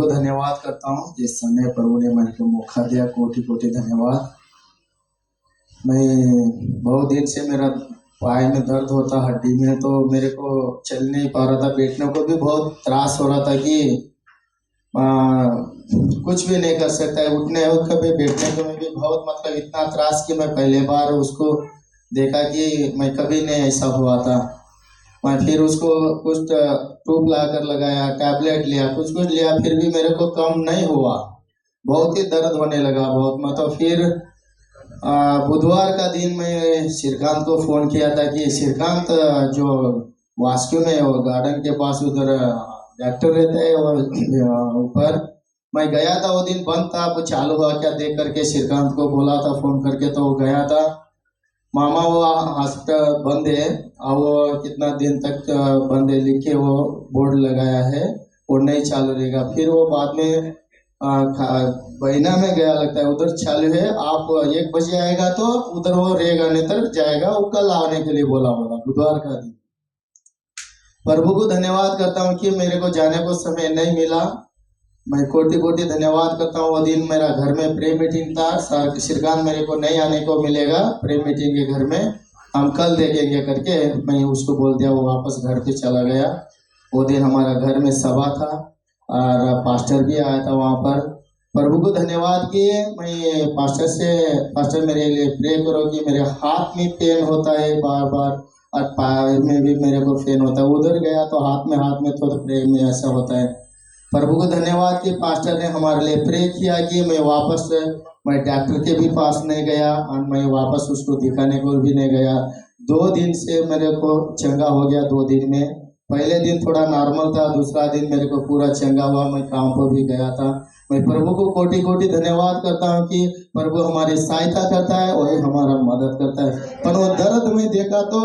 को धन्यवाद करता हूँ जिस समय प्रभु ने मेरे को मौका दिया। कोटि कोटि धन्यवाद। मैं बहुत दिन से मेरा पाए में दर्द होता, हड्डी में, तो मेरे को चल नहीं पा रहा था। बैठने को भी बहुत त्रास हो रहा था कि कुछ भी नहीं कर सकता है। उठने और कभी बैठने को में भी बहुत मतलब इतना त्रास कि मैं पहले बार उसको देखा कि मैं कभी नहीं ऐसा हुआ था। मैं फिर उसको कुछ ट्यूब लाकर लगाया, टैबलेट लिया, कुछ लिया, फिर भी मेरे को कम नहीं हुआ। बहुत ही दर्द होने लगा बहुत। मतलब फिर बुधवार का दिन मैं श्रीकांत को फ़ोन किया था कि श्रीकांत जो वास्को में वो गार्डन के पास उधर डॉक्टर रहता है और ऊपर मैं गया था। वो दिन बंद था, वो चालू हुआ क्या देख करके श्रीकांत को बोला था फ़ोन करके, तो वो गया था। मामा वो हॉस्पिटल बंद है और वो कितना दिन तक बंद है लिख के वो बोर्ड लगाया है, वो नहीं चालू रहेगा। फिर वो बाद में बहिना में गया लगता है, उधर चालू है। आप 1 बजे आएगा तो उधर वो रहेगा, नहीं तो जाएगा। वो कल आने के लिए बोला होगा, बुधवार का दिन। प्रभु को धन्यवाद करता हूँ कि मेरे को जाने को समय नहीं मिला। मैं कोटि कोटि धन्यवाद करता हूँ। वो दिन मेरा घर में प्रे मीटिंग था। श्रीकांत मेरे को नहीं आने को मिलेगा प्रे मीटिंग के घर में, हम कल देखेंगे करके मैं उसको बोल दिया। वो वापस घर पे चला गया। वो दिन हमारा घर में सभा था और पास्टर भी आया था वहाँ पर। प्रभु को धन्यवाद किए। मैं पास्टर मेरे लिए प्रे करो कि मेरे हाथ में पेन होता है बार बार और पैर में भी मेरे को पेन होता है। उधर गया तो हाथ में थोड़ा प्रे में ऐसा होता है। प्रभु को धन्यवाद कि पास्टर ने हमारे लिए प्रे किया कि मैं डॉक्टर के भी पास नहीं गया और मैं वापस उसको दिखाने को भी नहीं गया। 2 दिन से मेरे को चंगा हो गया। 2 दिन में पहले दिन थोड़ा नॉर्मल था, दूसरा दिन मेरे को पूरा चंगा हुआ। मैं काम पर भी गया था। मैं प्रभु को कोटि कोटि धन्यवाद करता हूँ कि प्रभु हमारी सहायता करता है, वही हमारा मदद करता है। पर वो दर्द में देखा तो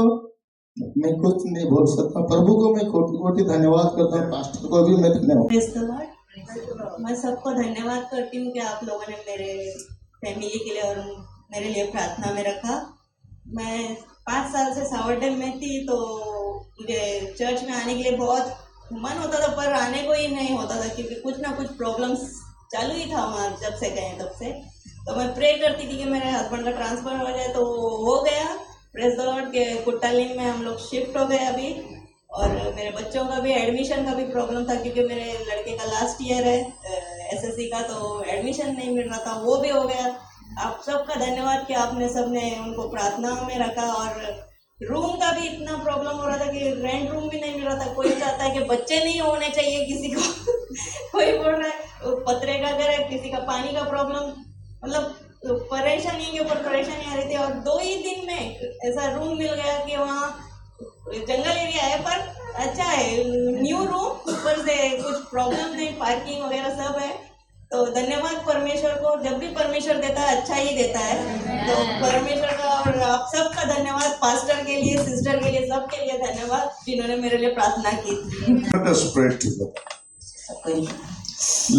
मैं कुछ नहीं बोल सकता। प्रभु को मैं कोटि कोटि धन्यवाद करता हूँ, पास्टर को भी मैं धन्यवाद। मैं सबको धन्यवाद करती हूँ कि आप लोगों ने मेरे फैमिली के लिए और मेरे लिए प्रार्थना में रखा। मैं 5 साल से सावरडेल में थी, तो मुझे चर्च में आने के लिए बहुत मन होता था, पर आने को ही नहीं होता था क्योंकि कुछ ना कुछ प्रॉब्लम्स चालू ही था वहाँ। जब से गए तब से तो मैं प्रे करती थी कि मेरे हस्बैंड का ट्रांसफ़र हो जाए, तो हो गया। प्रेस द लॉर्ड के कुट्टालिंग में हम लोग शिफ्ट हो गए अभी। और मेरे बच्चों का भी एडमिशन का भी प्रॉब्लम था क्योंकि मेरे लड़के का लास्ट ईयर है एसएससी का, तो एडमिशन नहीं मिल रहा था, वो भी हो गया। आप सबका धन्यवाद कि आपने सबने उनको प्रार्थना में रखा। और रूम का भी इतना प्रॉब्लम हो रहा था कि रेंट रूम भी नहीं मिल रहा था। कोई चाहता है कि बच्चे नहीं होने चाहिए किसी को कोई बोल रहा है पतरे का घर है, किसी का पानी का प्रॉब्लम, मतलब परेशानी के ऊपर परेशानी आ रही थी। और 2 ही दिन में ऐसा रूम मिल गया कि वहाँ जंगल एरिया है पर अच्छा है, न्यू रूम, ऊपर से कुछ प्रॉब्लम नहीं, पार्किंग वगैरह सब है। तो धन्यवाद परमेश्वर को। जब भी परमेश्वर देता है अच्छा ही देता है, तो परमेश्वर का और आप सबका धन्यवाद। पास्टर के लिए, सिस्टर के लिए, सबके लिए धन्यवाद जिन्होंने मेरे लिए प्रार्थना की। Let us pray together.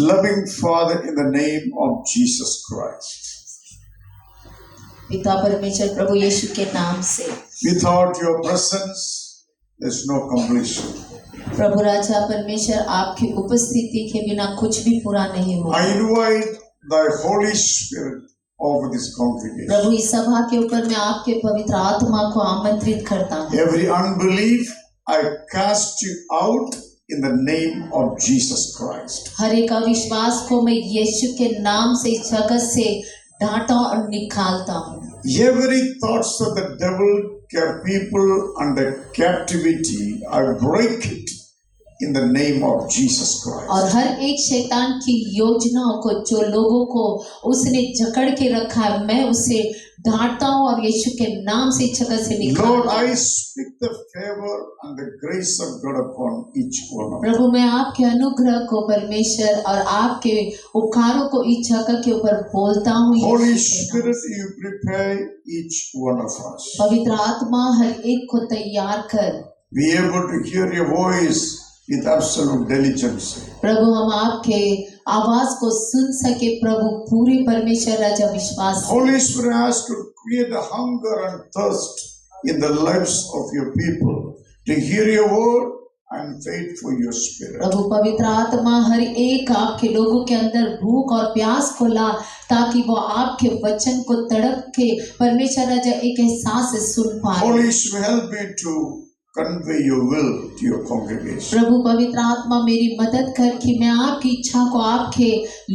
Loving Father, in the name of Jesus Christ, पिता परमेश्वर प्रभु यीशु के नाम से, without your presence there's no completion. प्रभु राजा परमेश्वर आपकी उपस्थिति के बिना कुछ भी पूरा नहीं होगा। I invite thy Holy Spirit over this congregation. प्रभु इस सभा के ऊपर मैं आपके पवित्र आत्मा को आमंत्रित करता हूँ। Every unbelief I cast you out in the name of Jesus Christ. हर एक अविश्वास को मैं यीशु के नाम से इस जगत से डांटा और निकालता हूँ। Every thoughts of the devil kept people under captivity, I break it in the name of Jesus Christ. और हर एक शैतान की योजनाओं को जो लोगों को उसने जकड़ के रखा है, मैं उसे डांटता हूँ और यीशु के नाम से इस जगह से निकालता हूँ। Lord, I speak the favor and the grace of God upon each one of them. प्रभु मैं आपके अनुग्रह को परमेश्वर और आपके उपकारों को इस जगह के ऊपर बोलता हूँ। Holy Spirit, you prepare each one of us. पवित्र आत्मा हर एक को तैयार कर, Be able to hear your voice with absolute diligence. प्रभु हम आपके आवाज को सुन सके प्रभु पूरे परमेश्वर राजा विश्वास। Holy Spirit has to create a hunger and thirst in the lives of your people to hear your word and wait for your spirit. प्रभु पवित्र आत्मा हर एक आपके लोगों के अंदर भूख और प्यास को ला, ताकि वो आपके वचन को तड़प के परमेश्वर राजा एक एहसास से सुन पाए। Holy Spirit, help me to convey your will to your congregation. प्रभु पवित्र आत्मा मेरी मदद कर कि मैं आपकी इच्छा को आपके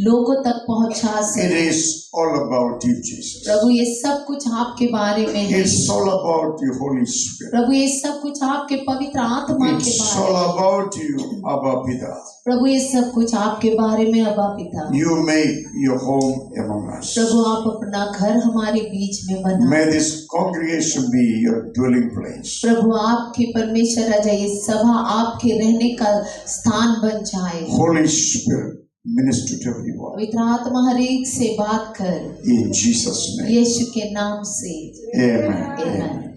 लोगों तक पहुंचा It सकूं। is all about you, Jesus. प्रभु ये सब कुछ आपके बारे में है। It's all about your Holy Spirit. प्रभु ये सब कुछ आपके पवित्र आत्मा के It's बारे all में। about you, Abba Pita. प्रभु ये सब कुछ आपके बारे में अबा पिता। You make your home among us. प्रभु आप अपना घर हमारे बीच में बना। May this congregation be your dwelling place. प्रभु आपके परमेश्वर राजा ये सभा आपके रहने का स्थान बन जाए। Holy Spirit, minister to everyone. पवित्र आत्मा हर एक से बात कर, In Jesus' name. यीशु के नाम से। Amen. आमीन।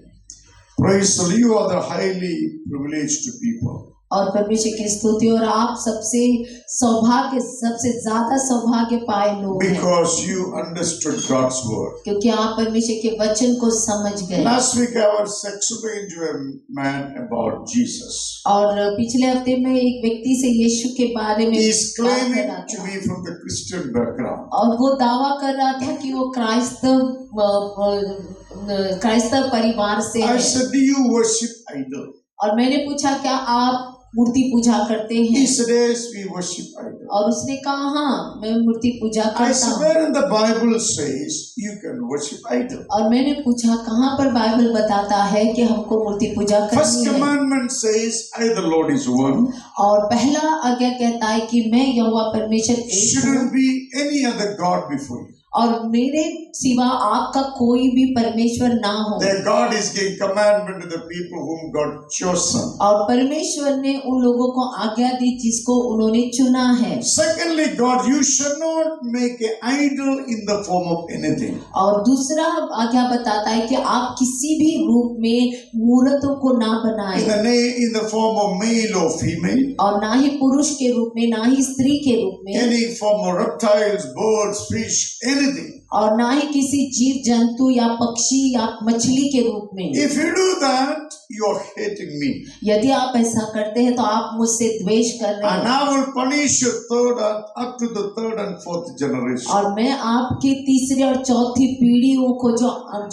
Praise the Lord. You are the highly privileged people. और परमेश्वर की स्तुति, और आप सबसे सौभाग्य, सबसे ज्यादा सौभाग्य पाए लोग हैं, Because you understood God's word. क्योंकि आप परमेश्वर के वचन को समझ गए। Last week I was explaining to a man about Jesus. और पिछले हफ्ते में एक व्यक्ति से यीशु के बारे में He is बात कर claiming रहा to था, be from the Christian background. और वो दावा कर रहा था कि वो क्राइस्तव परिवार से I है। said, do you worship idol? और मैंने पूछा क्या आप मूर्ति पूजा करते He हैं? said, yes, we worship idol. और उसने कहा हाँ, मैं मूर्ति पूजा I करता said, हूँ। where in the Bible says you can worship idol? और मैंने पूछा कहाँ पर बाइबल बताता है कि हमको मूर्ति पूजा First करनी है? commandment says, I the Lord is one. और पहला आज्ञा कहता है कि मैं यहोवा परमेश्वर एक हूँ, Shouldn't be any other God before you. और मेरे सिवा आपका कोई भी परमेश्वर ना हो। Their God is giving commandment to the people whom God chosen. और परमेश्वर ने उन लोगों को आज्ञा दी जिसको उन्होंने चुना है। Secondly, God, you shall not make an idol in the form of anything. और दूसरा आज्ञा बताता है कि आप किसी भी रूप में मूर्तों को ना बनाएं, In the form of male or female, और ना ही पुरुष के रूप में, ना ही स्त्री के रूप में, any form of reptiles, birds, fish, anything. और ना ही किसी जीव जंतु या पक्षी या मछली के रूप में। If you do that, you are hating me. यदि आप ऐसा करते हैं तो आप मुझसे द्वेष कर रहे And हैं, I will punish you up to the third and fourth generation. और मैं आपकी तीसरी और चौथी पीढ़ियों को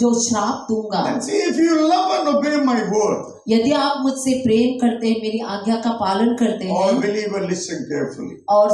जो श्राप दूंगा। And see, if you love and obey my word, यदि आप मुझसे प्रेम करते हैं, मेरी आज्ञा का पालन करते all हैं, believer listen carefully. और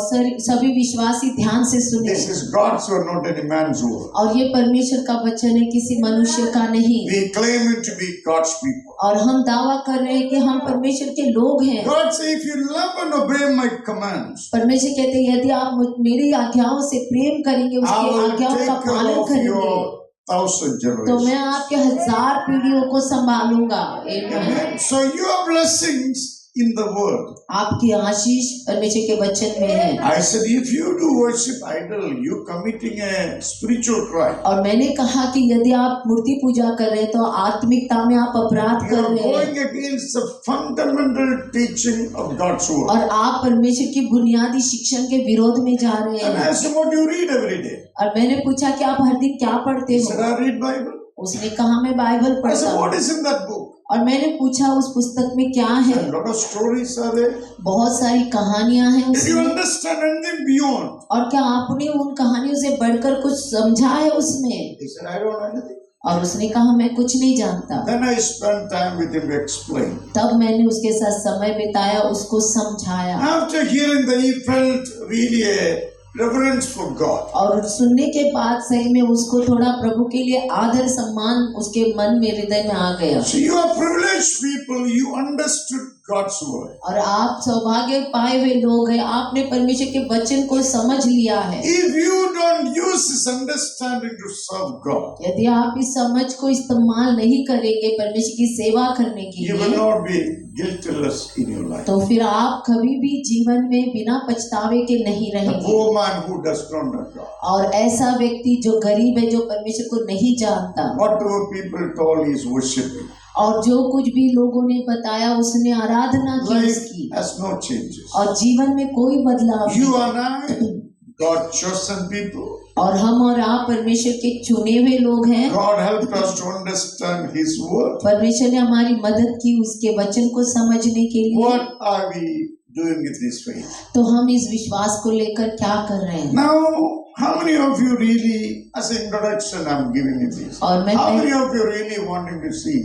सभी विश्वासी ध्यान से सुने, This is God's word, not any man's word. और ये परमेश्वर का वचन है, किसी मनुष्य का नहीं। We claim it to be God's people. और हम दावा कर रहे हैं कि हम परमेश्वर के लोग हैं। God says, if you love and obey my commands, परमेश्वर कहते हैं यदि आप मेरी आज्ञाओं से प्रेम करेंगे, I उसकी will आज्ञाओं का take care पालन of करेंगे, your 1,000 तो मैं generations. आपके 1000 पीढ़ियों को संभालूंगा। आमीन। Amen. So your blessings in the word. आपकी आशीष परमेश्वर के वचन में है। I said, if you do worship idol, you committing a spiritual crime. और मैंने कहा कि यदि आप मूर्ति पूजा कर रहे हैं तो आत्मिकता में आप अपराध You कर are रहे हैं, going against the fundamental teaching of God's word. और आप परमेश्वर की बुनियादी शिक्षण के विरोध में जा रहे And हैं। asked him, what do you read every day? और मैंने पूछा कि आप हर दिन क्या पढ़ते He said, हो? I read Bible. उसने कहा मैं बाइबल I पढ़ता said, what हूँ। is in that book? और मैंने पूछा उस पुस्तक में क्या है? A lot of stories are there. बहुत सारी कहानियां हैं Did you उसमें, understand anything beyond? और क्या आपने उन कहानियों से बढ़कर कुछ समझा है उसमें? He said, I don't know anything. और उसने कहा मैं कुछ नहीं जानता। Then I spent time with him to explain. तब मैंने उसके साथ समय बिताया, उसको समझाया, After hearing that, he felt really a reverence for God. और सुनने के बाद सही में उसको थोड़ा प्रभु के लिए आदर सम्मान उसके मन में, हृदय में आ गया। So you are privileged people, you understood God's word. और आप सौभाग्य पाए हुए लोग हैं, आपने परमेश्वर के वचन को समझ लिया है। If you don't use this understanding to serve God, यदि आप इस समझ को इस्तेमाल नहीं करेंगे परमेश्वर की सेवा करने के you will लिए, not be guiltless in your life. तो फिर आप कभी भी जीवन में बिना पछतावे के नहीं The रहेंगे। poor man who does not know God. और ऐसा व्यक्ति जो गरीब है, जो परमेश्वर को नहीं जानता, Whatever people told he is worshiping. और जो कुछ भी लोगों ने बताया उसने आराधना की Life उसकी, has no changes. और जीवन में कोई बदलाव You नहीं। and I, God chosen people. और हम और आप परमेश्वर के चुने हुए लोग हैं। God helped us to understand His word. परमेश्वर ने हमारी मदद की उसके वचन को समझने के लिए। What are we doing with this faith? तो हम इस विश्वास को लेकर क्या कर रहे हैं? Now, how many of you really, as an introduction, I'm giving you this. और मैं How many of you really wanting to see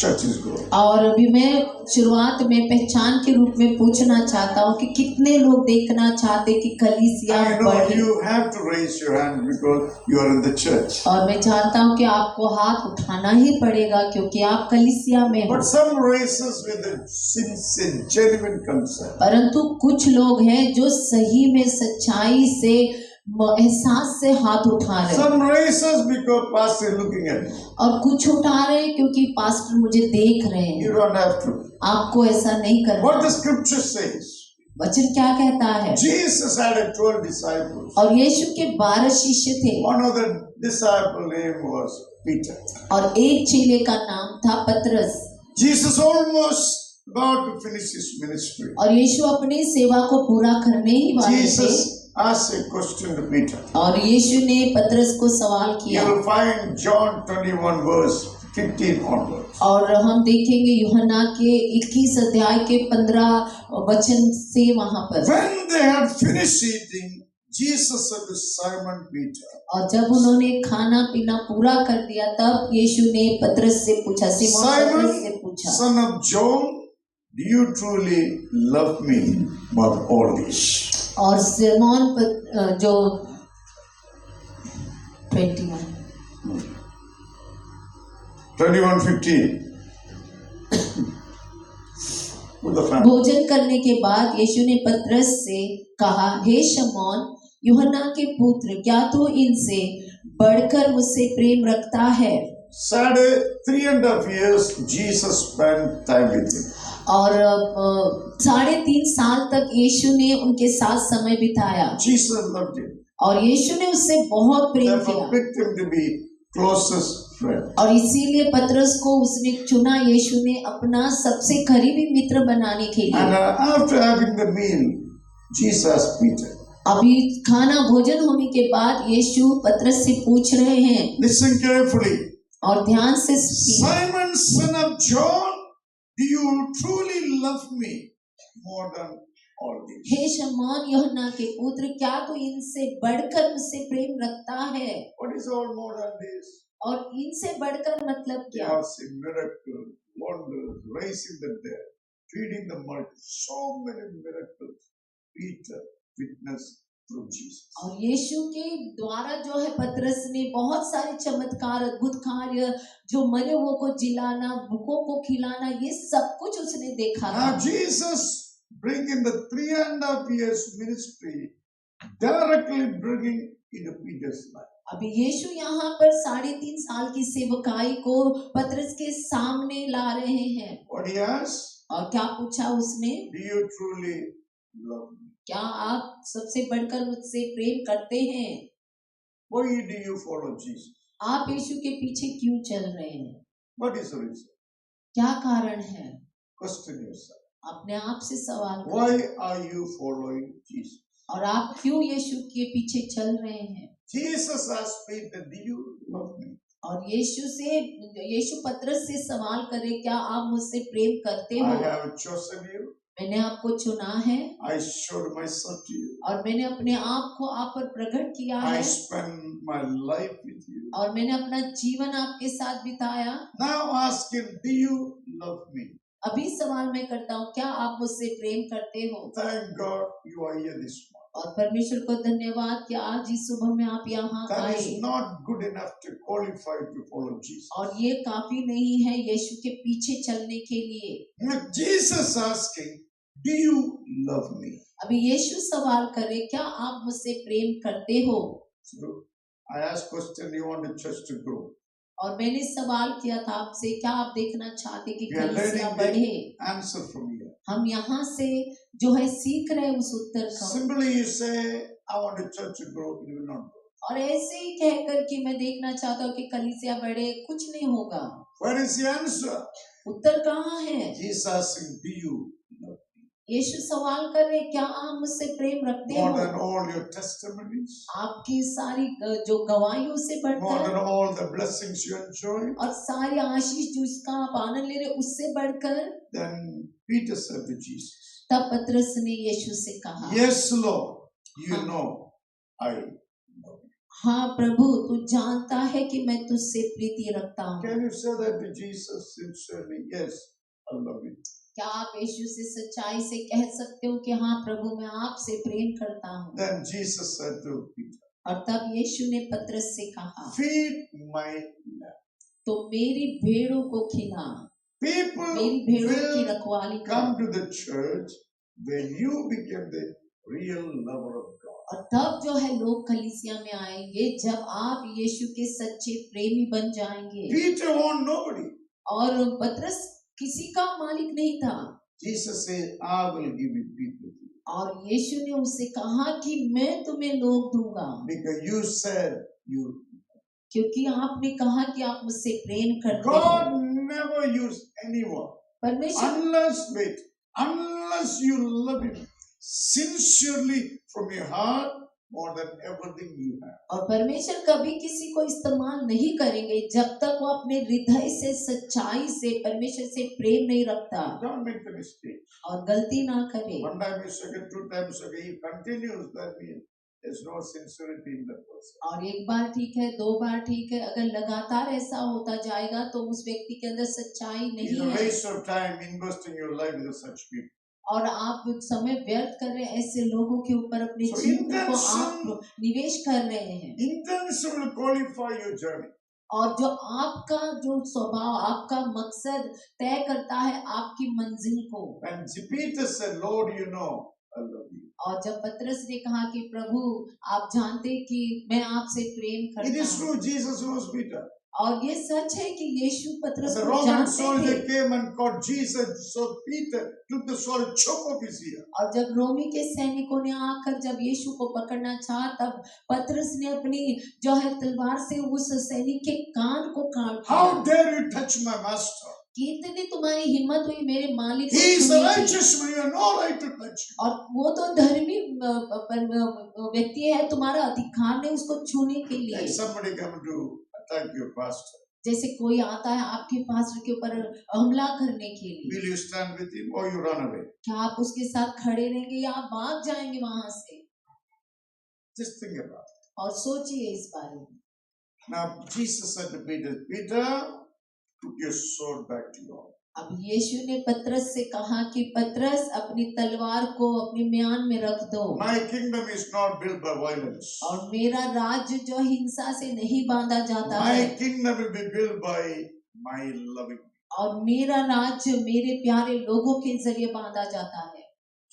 churches grow? और अभी मैं शुरुआत में पहचान के रूप में पूछना चाहता हूँ कि कितने लोग देखना चाहते कि कलीसिया I know बढ़े। you have to raise your hand because you are in the church. और मैं जानता हूँ कि आपको हाथ उठाना ही पड़ेगा क्योंकि आप कलीसिया में हो। But some raises with a sincere, genuine concern. परंतु कुछ लोग हैं जो सही में सच्चाई से एहसास से हाथ उठा रहे हैं। Some raises because pastor is looking at you. और कुछ उठा रहे हैं क्योंकि पास्टर मुझे देख रहे हैं। You don't have to. आपको ऐसा नहीं करना। What the scripture says. वचन क्या कहता है? Jesus had 12 disciples. और यीशु के 12 शिष्य थे। One of the disciple name was Peter. और एक चेले का नाम था पतरस। Jesus almost about to finish his ministry. और यीशु अपनी सेवा को पूरा करने ही वाले थे। Jesus asked a question to Peter. और यीशु ने पतरस को सवाल You किया। will find John 21 verse 15 onwards. और हम देखेंगे यूहन्ना के 21 अध्याय के 15 वचन से वहां पर। When they had finished eating, Jesus said to Simon Peter, और जब उन्होंने खाना पीना पूरा कर दिया तब यीशु ने पतरस से पूछा, सीमोन पतरस से Simon, पूछा, son of John, do you truly love me above all this? और सीमोन जो 21 21:15. With the family. भोजन करने के बाद यीशु ने पतरस से कहा, हे शमौन यूहन्ना के पुत्र, क्या तू इनसे बढ़कर मुझसे प्रेम रखता है? Sadly, 3.5 years Jesus spent time with him. और 3.5 साल तक यीशु ने उनके साथ समय बिताया Jesus loved him. और यीशु ने उससे बहुत प्रेम Therefore, किया picked him to be closest friend. और इसीलिए पतरस को उसने चुना यीशु ने अपना सबसे करीबी मित्र बनाने के And लिए। after having the meal, Jesus asked Peter, अभी खाना भोजन होने के बाद यीशु पतरस से पूछ रहे हैं listen carefully. और ध्यान से सुनिए, Simon, son of John, do you truly love me more than all this? हे शमौन यूहन्ना के पुत्र, क्या तू इनसे बढ़कर मुझसे प्रेम रखता है? What is all more than this? और इनसे बढ़कर मतलब We क्या? have seen miracles, wonders, raising the dead, feeding the multitude, so many miracles. Peter witnessed through Jesus. और यीशु के द्वारा जो है पतरस ने बहुत सारे चमत्कार अद्भुत कार्य, जो मरे हुओं को जिलाना, भूखों को खिलाना, ये सब कुछ उसने देखा था। Now Jesus bringing the 3.5 years ministry directly bringing into Peter's life. अभी यीशु यहाँ पर 3.5 साल की सेवकाई को पतरस के सामने ला रहे हैं। What he asked? और क्या पूछा उसने? Do you truly love me? क्या आप सबसे बढ़कर मुझसे प्रेम करते हैं? Why do you follow Jesus? आप यीशु के पीछे क्यों चल रहे हैं? What is the reason? क्या कारण है? Question yourself. अपने आप से सवाल करें। Why are you following Jesus? और आप क्यों यीशु के पीछे चल रहे हैं? Jesus asked Peter, do you love me? और यीशु पतरस से सवाल करे, क्या आप मुझसे प्रेम करते I हो? have chosen you. मैंने आपको चुना है I showed myself to you. और मैंने अपने आप को आप पर प्रकट किया I है spent my life with you. और मैंने अपना जीवन आपके साथ बिताया। Now ask him, do you love me? अभी सवाल मैं करता हूँ, क्या आप मुझसे प्रेम करते हो? Thank God you are here this morning. और परमेश्वर को धन्यवाद कि आज इस सुबह में आप यहाँ That आए। is not good enough to qualify to follow Jesus. और ये काफी नहीं है यीशु के पीछे चलने के लिए। Now Jesus asking, do you love me? अभी यीशु सवाल करे, क्या आप मुझसे प्रेम करते हो? So I asked question, you want the church to grow? और मैंने सवाल किया था आपसे, क्या आप देखना चाहते कि We are कलीसिया learning बढ़े? the answer from here. हम यहाँ से जो है सीख रहे हैं उस उत्तर का। Simply you say, I want the church to grow, it will not grow. और ऐसे ही कहकर कि मैं देखना चाहता हूँ कि कलीसिया बढ़े, कुछ नहीं होगा। Where is the answer? उत्तर कहाँ है? Jesus asking, do you love me? यीशु सवाल कर रहे, क्या आप मुझसे प्रेम रखते more हो? than all your testimonies, आपकी सारी जो गवाहियों से more बढ़कर than all the blessings you enjoy? और सारी आशीष जिसका आप आनंद ले रहे उससे बढ़कर? Then Peter said to Jesus, तब पतरस ने यीशु से कहा, Yes, Lord, you हाँ। know I love you. हाँ प्रभु, तू जानता है कि मैं तुझसे प्रीति रखता हूँ। Can you say that to Jesus sincerely? Yes, I love you. क्या आप यीशु से सच्चाई से कह सकते हो कि हाँ प्रभु, मैं आपसे प्रेम करता हूँ? Then Jesus said to Peter, और तब यीशु ने पतरस से कहा, Feed my lamb. तो मेरी भेड़ों को खिला, People मेरी भेड़ों की will रखवाली come कर। to the church when you become the real lover of God. और तब जो है लोग कलीसिया में आएंगे जब आप यीशु के सच्चे प्रेमी बन जाएंगे। Peter want nobody. और पतरस किसी का मालिक नहीं था। Jesus said, I will give you people. और यीशु ने उससे कहा कि मैं तुम्हें लोग दूंगा, Because you said you. क्योंकि आपने कहा कि आप मुझसे प्रेम करते हो। God never used anyone परमेश्वर unless you love him sincerely from your heart more than everything you have. और परमेश्वर कभी किसी को इस्तेमाल नहीं करेंगे जब तक वो अपने हृदय से सच्चाई से परमेश्वर से प्रेम नहीं रखता। Don't make the mistake. और गलती ना करे। One time is okay, 2 times okay, he continues, that means there's no sincerity in that person. और एक बार ठीक है, 2 बार ठीक है, अगर लगातार ऐसा होता जाएगा तो उस व्यक्ति के अंदर सच्चाई It's नहीं a है waste of time investing your life with such people. और आप समय व्यर्थ कर रहे हैं ऐसे लोगों के ऊपर, अपने So जीवन को आप intention- निवेश कर रहे हैं। Intention will qualify your journey. और जो आपका जो स्वभाव, आपका मकसद तय करता है आपकी मंजिल को। And Peter said, Lord, you know, I love you. और जब पतरस ने कहा कि प्रभु आप जानते कि मैं आपसे प्रेम It करता is हूँ, true, Jesus knows Peter. और ये सच है कि यीशु पतरस The को Roman जानते soldier थे। came and caught Jesus, so Peter took the sword, chop off his ear. और जब रोमी के सैनिकों ने आकर जब यीशु को पकड़ना चाहा तब पतरस ने अपनी जो है तलवार से उस सैनिक के कान को काट How दिया। dare you touch my master? कितनी तुम्हारी हिम्मत हुई मेरे मालिक को He is a छूने की? righteous man, you have no right to touch him. और वो तो धर्मी व्यक्ति है, तुम्हारा अधिकार नहीं उसको छूने के लिए। Like somebody come to attack your pastor. जैसे कोई आता है आपके पास्टर के ऊपर हमला करने के लिए, Will you stand with him or you run away? क्या आप उसके साथ खड़े रहेंगे या आप भाग जाएंगे वहां से? Just think about it. और सोचिए इस बारे में। Now Jesus said to Peter, Peter, put your sword back to your. अब यीशु ने पतरस से कहा कि पतरस अपनी तलवार को अपनी म्यान में रख दो। My kingdom is not built by violence. और मेरा राज्य जो हिंसा से नहीं बांधा जाता My है, kingdom will be built by my loving. और मेरा राज्य मेरे प्यारे लोगों के जरिए बांधा जाता है।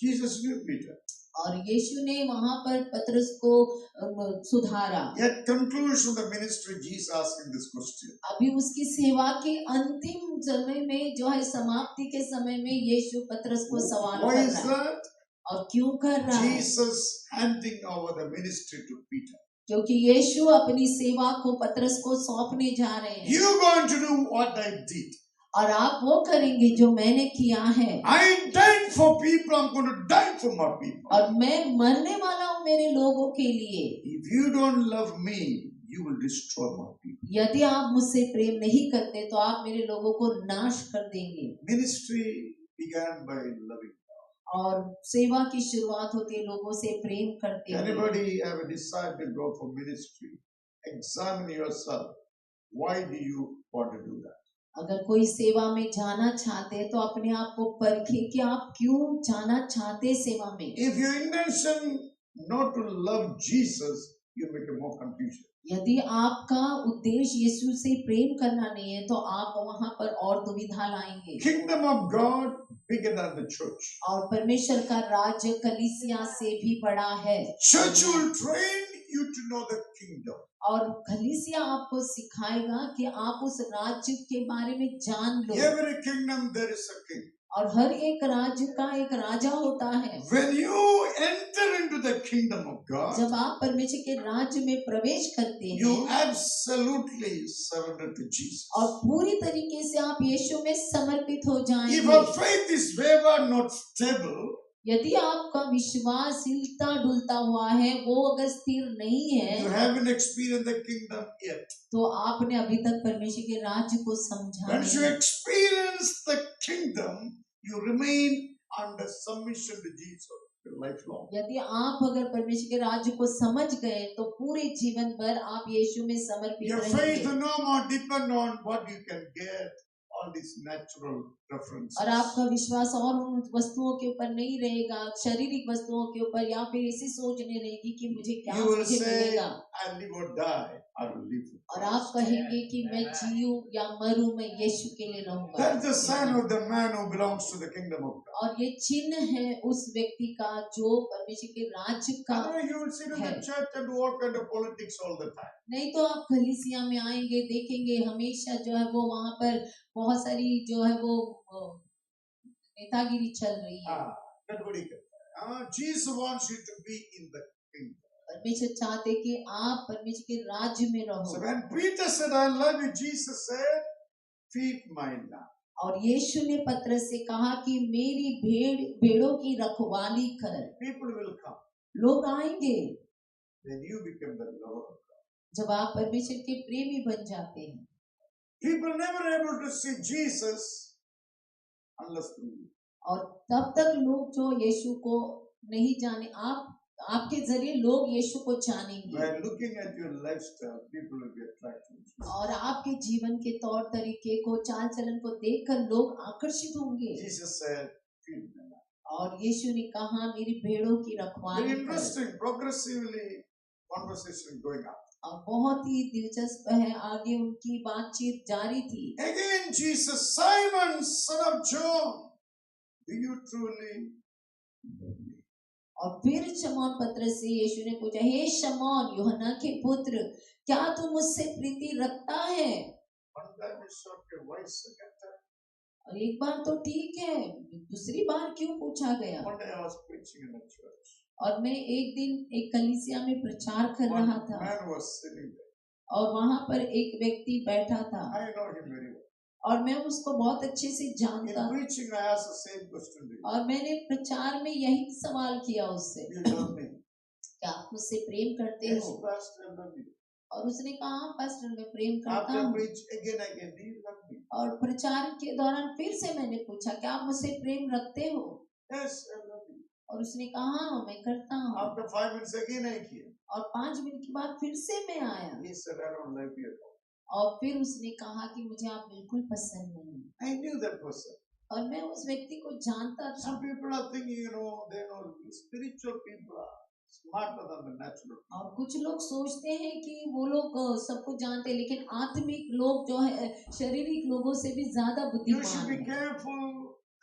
Jesus knew Peter. और यीशु ने वहां पर पतरस को सुधारा। At conclusion of the ministry, Jesus asking this question. अभी उसकी सेवा के अंतिम समय में जो है समाप्ति के समय में यीशु पतरस को सवाल Why कर is रहा है। that? और क्यों कर रहा है? Jesus handing over the ministry to Peter. क्योंकि यीशु अपनी सेवा को पतरस को सौंपने जा रहे हैं। You're going to do what I did. और आप वो करेंगे जो मैंने किया है। I died for people. I'm going to die for my people. और मैं मरने वाला हूँ मेरे लोगों के लिए। If you don't love me, you will destroy my people. यदि आप मुझसे प्रेम नहीं करते तो आप मेरे लोगों को नाश कर देंगे। Ministry began by loving. और सेवा की शुरुआत होती है लोगों से प्रेम करते हुए। Anybody have decided to go for ministry? Examine yourself. Why do you want to do that? अगर कोई सेवा में जाना चाहते हैं तो अपने आप को परखें कि आप क्यों जाना चाहते हैं सेवा में। If your intention not to love Jesus, you make more confusion. यदि आपका उद्देश्य यीशु से प्रेम करना नहीं है तो आप वहां पर और दुविधा लाएंगे। Kingdom of God bigger than the church. और परमेश्वर का राज्य कलीसिया से भी बड़ा है। Church will train you to know the kingdom. और कलीसिया आपको सिखाएगा कि आप उस राज्य के बारे में जान लो। Every kingdom there is a king. और हर एक राज्य का एक राजा होता है। When you enter into the kingdom of God, जब आप परमेश्वर के राज्य में प्रवेश करते you हैं absolutely surrender to Jesus. और पूरी तरीके से आप यीशु में समर्पित हो If जाएंगे। our faith is waver, not stable, यदि आपका विश्वास हिलता डुलता हुआ है, वो अगर स्थिर नहीं you है, haven't experienced the kingdom yet. तो आपने अभी तक परमेश्वर के राज्य को समझा Once you नहीं। experience the kingdom, you remain under submission to Jesus your lifelong. यदि आप अगर परमेश्वर के राज्य को समझ गए, तो पूरे जीवन भर आप यीशु में समर्पित Your faith रहेंगे will no more depend on what you can get, all these natural preferences. और आपका विश्वास और उन वस्तुओं के ऊपर नहीं रहेगा, शारीरिक वस्तुओं के ऊपर, या फिर ऐसी सोच नहीं रहेगी कि मुझे क्या You will मुझे say, मिलेगा, I live or die, I will live for और Christ. आप कहेंगे कि मैं जीऊं या मरूं, मैं यीशु के लिए रहूंगा। That's the sign of the man who belongs to the kingdom of God. और ये चिन्ह है उस व्यक्ति का जो परमेश्वर के राज्य का। Otherwise, you will sit in the है। church and do all kind of politics all the time. नहीं तो आप कलीसिया में आएंगे, देखेंगे हमेशा जो है वो वहां पर बहुत सारी जो है वो नेतागिरी चल रही है। गड़बड़ी करता है। Jesus wants you to be in the kingdom. परमेश्वर चाहते कि आप परमेश्वर के राज्य में So रहो। when Peter said, I love you, Jesus said, feed my lamb. और यीशु ने पतरस से कहा कि मेरी भेड़ों की रखवाली कर। People will come लोग आएंगे when you become the lover of God. जब आप परमेश्वर के प्रेमी बन जाते हैं। People never able to see Jesus unless through you. और तब तक लोग जो यीशु को नहीं जाने, आपके जरिए लोग यीशु को जानेंगे। By looking at your lifestyle, people will be attracted to you. और आपके जीवन के तौर तरीके को, चाल चलन को देखकर लोग आकर्षित होंगे। Jesus said, feed my lamb. और यीशु ने कहा मेरी भेड़ों की Very रखवाली कर। interesting, progressively conversation going on. और बहुत ही दिलचस्प है, आगे उनकी बातचीत जारी थी। Again, Jesus, Simon, son of John, do you truly love me? और फिर शमौन पतरस से यीशु ने पूछा, हे शमौन यूहन्ना के पुत्र, क्या तू मुझसे प्रीति रखता है? One time it's okay, why second time? और एक बार तो ठीक है, दूसरी बार क्यों पूछा गया? One day I was preaching in a church. और मैं एक दिन एक कलीसिया में प्रचार कर One रहा था, man was sitting there. और वहां पर एक व्यक्ति बैठा था, I know him very well. और मैं उसको बहुत अच्छे से In जानता था। preaching, I asked the same question to you. और मैंने प्रचार में यही सवाल किया उससे, You love me? क्या आप मुझसे प्रेम करते Yes, हो? Pastor, I love you. और उसने कहा, हाँ पास्टर मैं प्रेम करता After हूँ। preach again, do you love me? और प्रचार के दौरान फिर से मैंने पूछा, क्या आप मुझसे प्रेम रखते हो? Yes, I love you. और उसने कहा, हाँ मैं करता हूँ। After 5 minutes again, I came. और 5 मिनट के बाद फिर से मैं आया, He said, I don't love you at all. और फिर उसने कहा कि मुझे आप बिल्कुल पसंद नहीं। I knew that person. और मैं उस व्यक्ति को जानता था। Some people are thinking, they know spiritual people are smarter than the natural. और कुछ लोग सोचते हैं कि वो लोग सब कुछ जानते हैं, लेकिन आत्मिक लोग जो है शारीरिक लोगों से भी ज्यादा You should बुद्धिमान be हैं। careful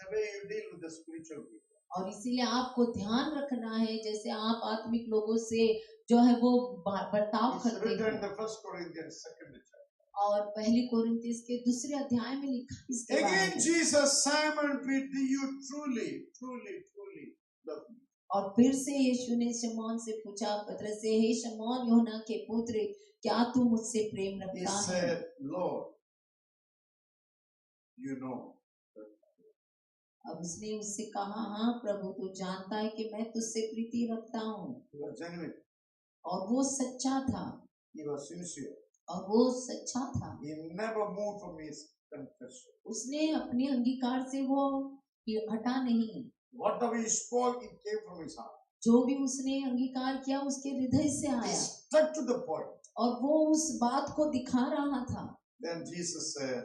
the way you deal with the spiritual people. और इसीलिए आपको ध्यान रखना है जैसे आप आत्मिक लोगों से जो है वो बर्ताव It's करते written in हैं। the 1 Corinthians 2nd chapter. और पहली कोरिन्थियस के 2 अध्याय में लिखा इसके बारे Again, में। Jesus, Simon Peter, you truly love me. और फिर से यीशु ने शमौन से पूछा, पतरस से, हे शमौन यूहन्ना के पुत्र, क्या तू मुझसे प्रेम He रखता है? said, Lord, you know. अब उसने उससे कहा, हाँ प्रभु तू जानता है कि मैं तुझसे प्रीति रखता हूँ। He was genuine. और वो सच्चा था, He was sincere. और वो सच्चा था। He never moved from his confession. उसने अपने अंगीकार से वो हटा नहीं। Whatever he spoke, it came from his heart. जो भी उसने अंगीकार किया उसके हृदय से He आया, stuck to the point. और वो उस बात को दिखा रहा था। Then Jesus said,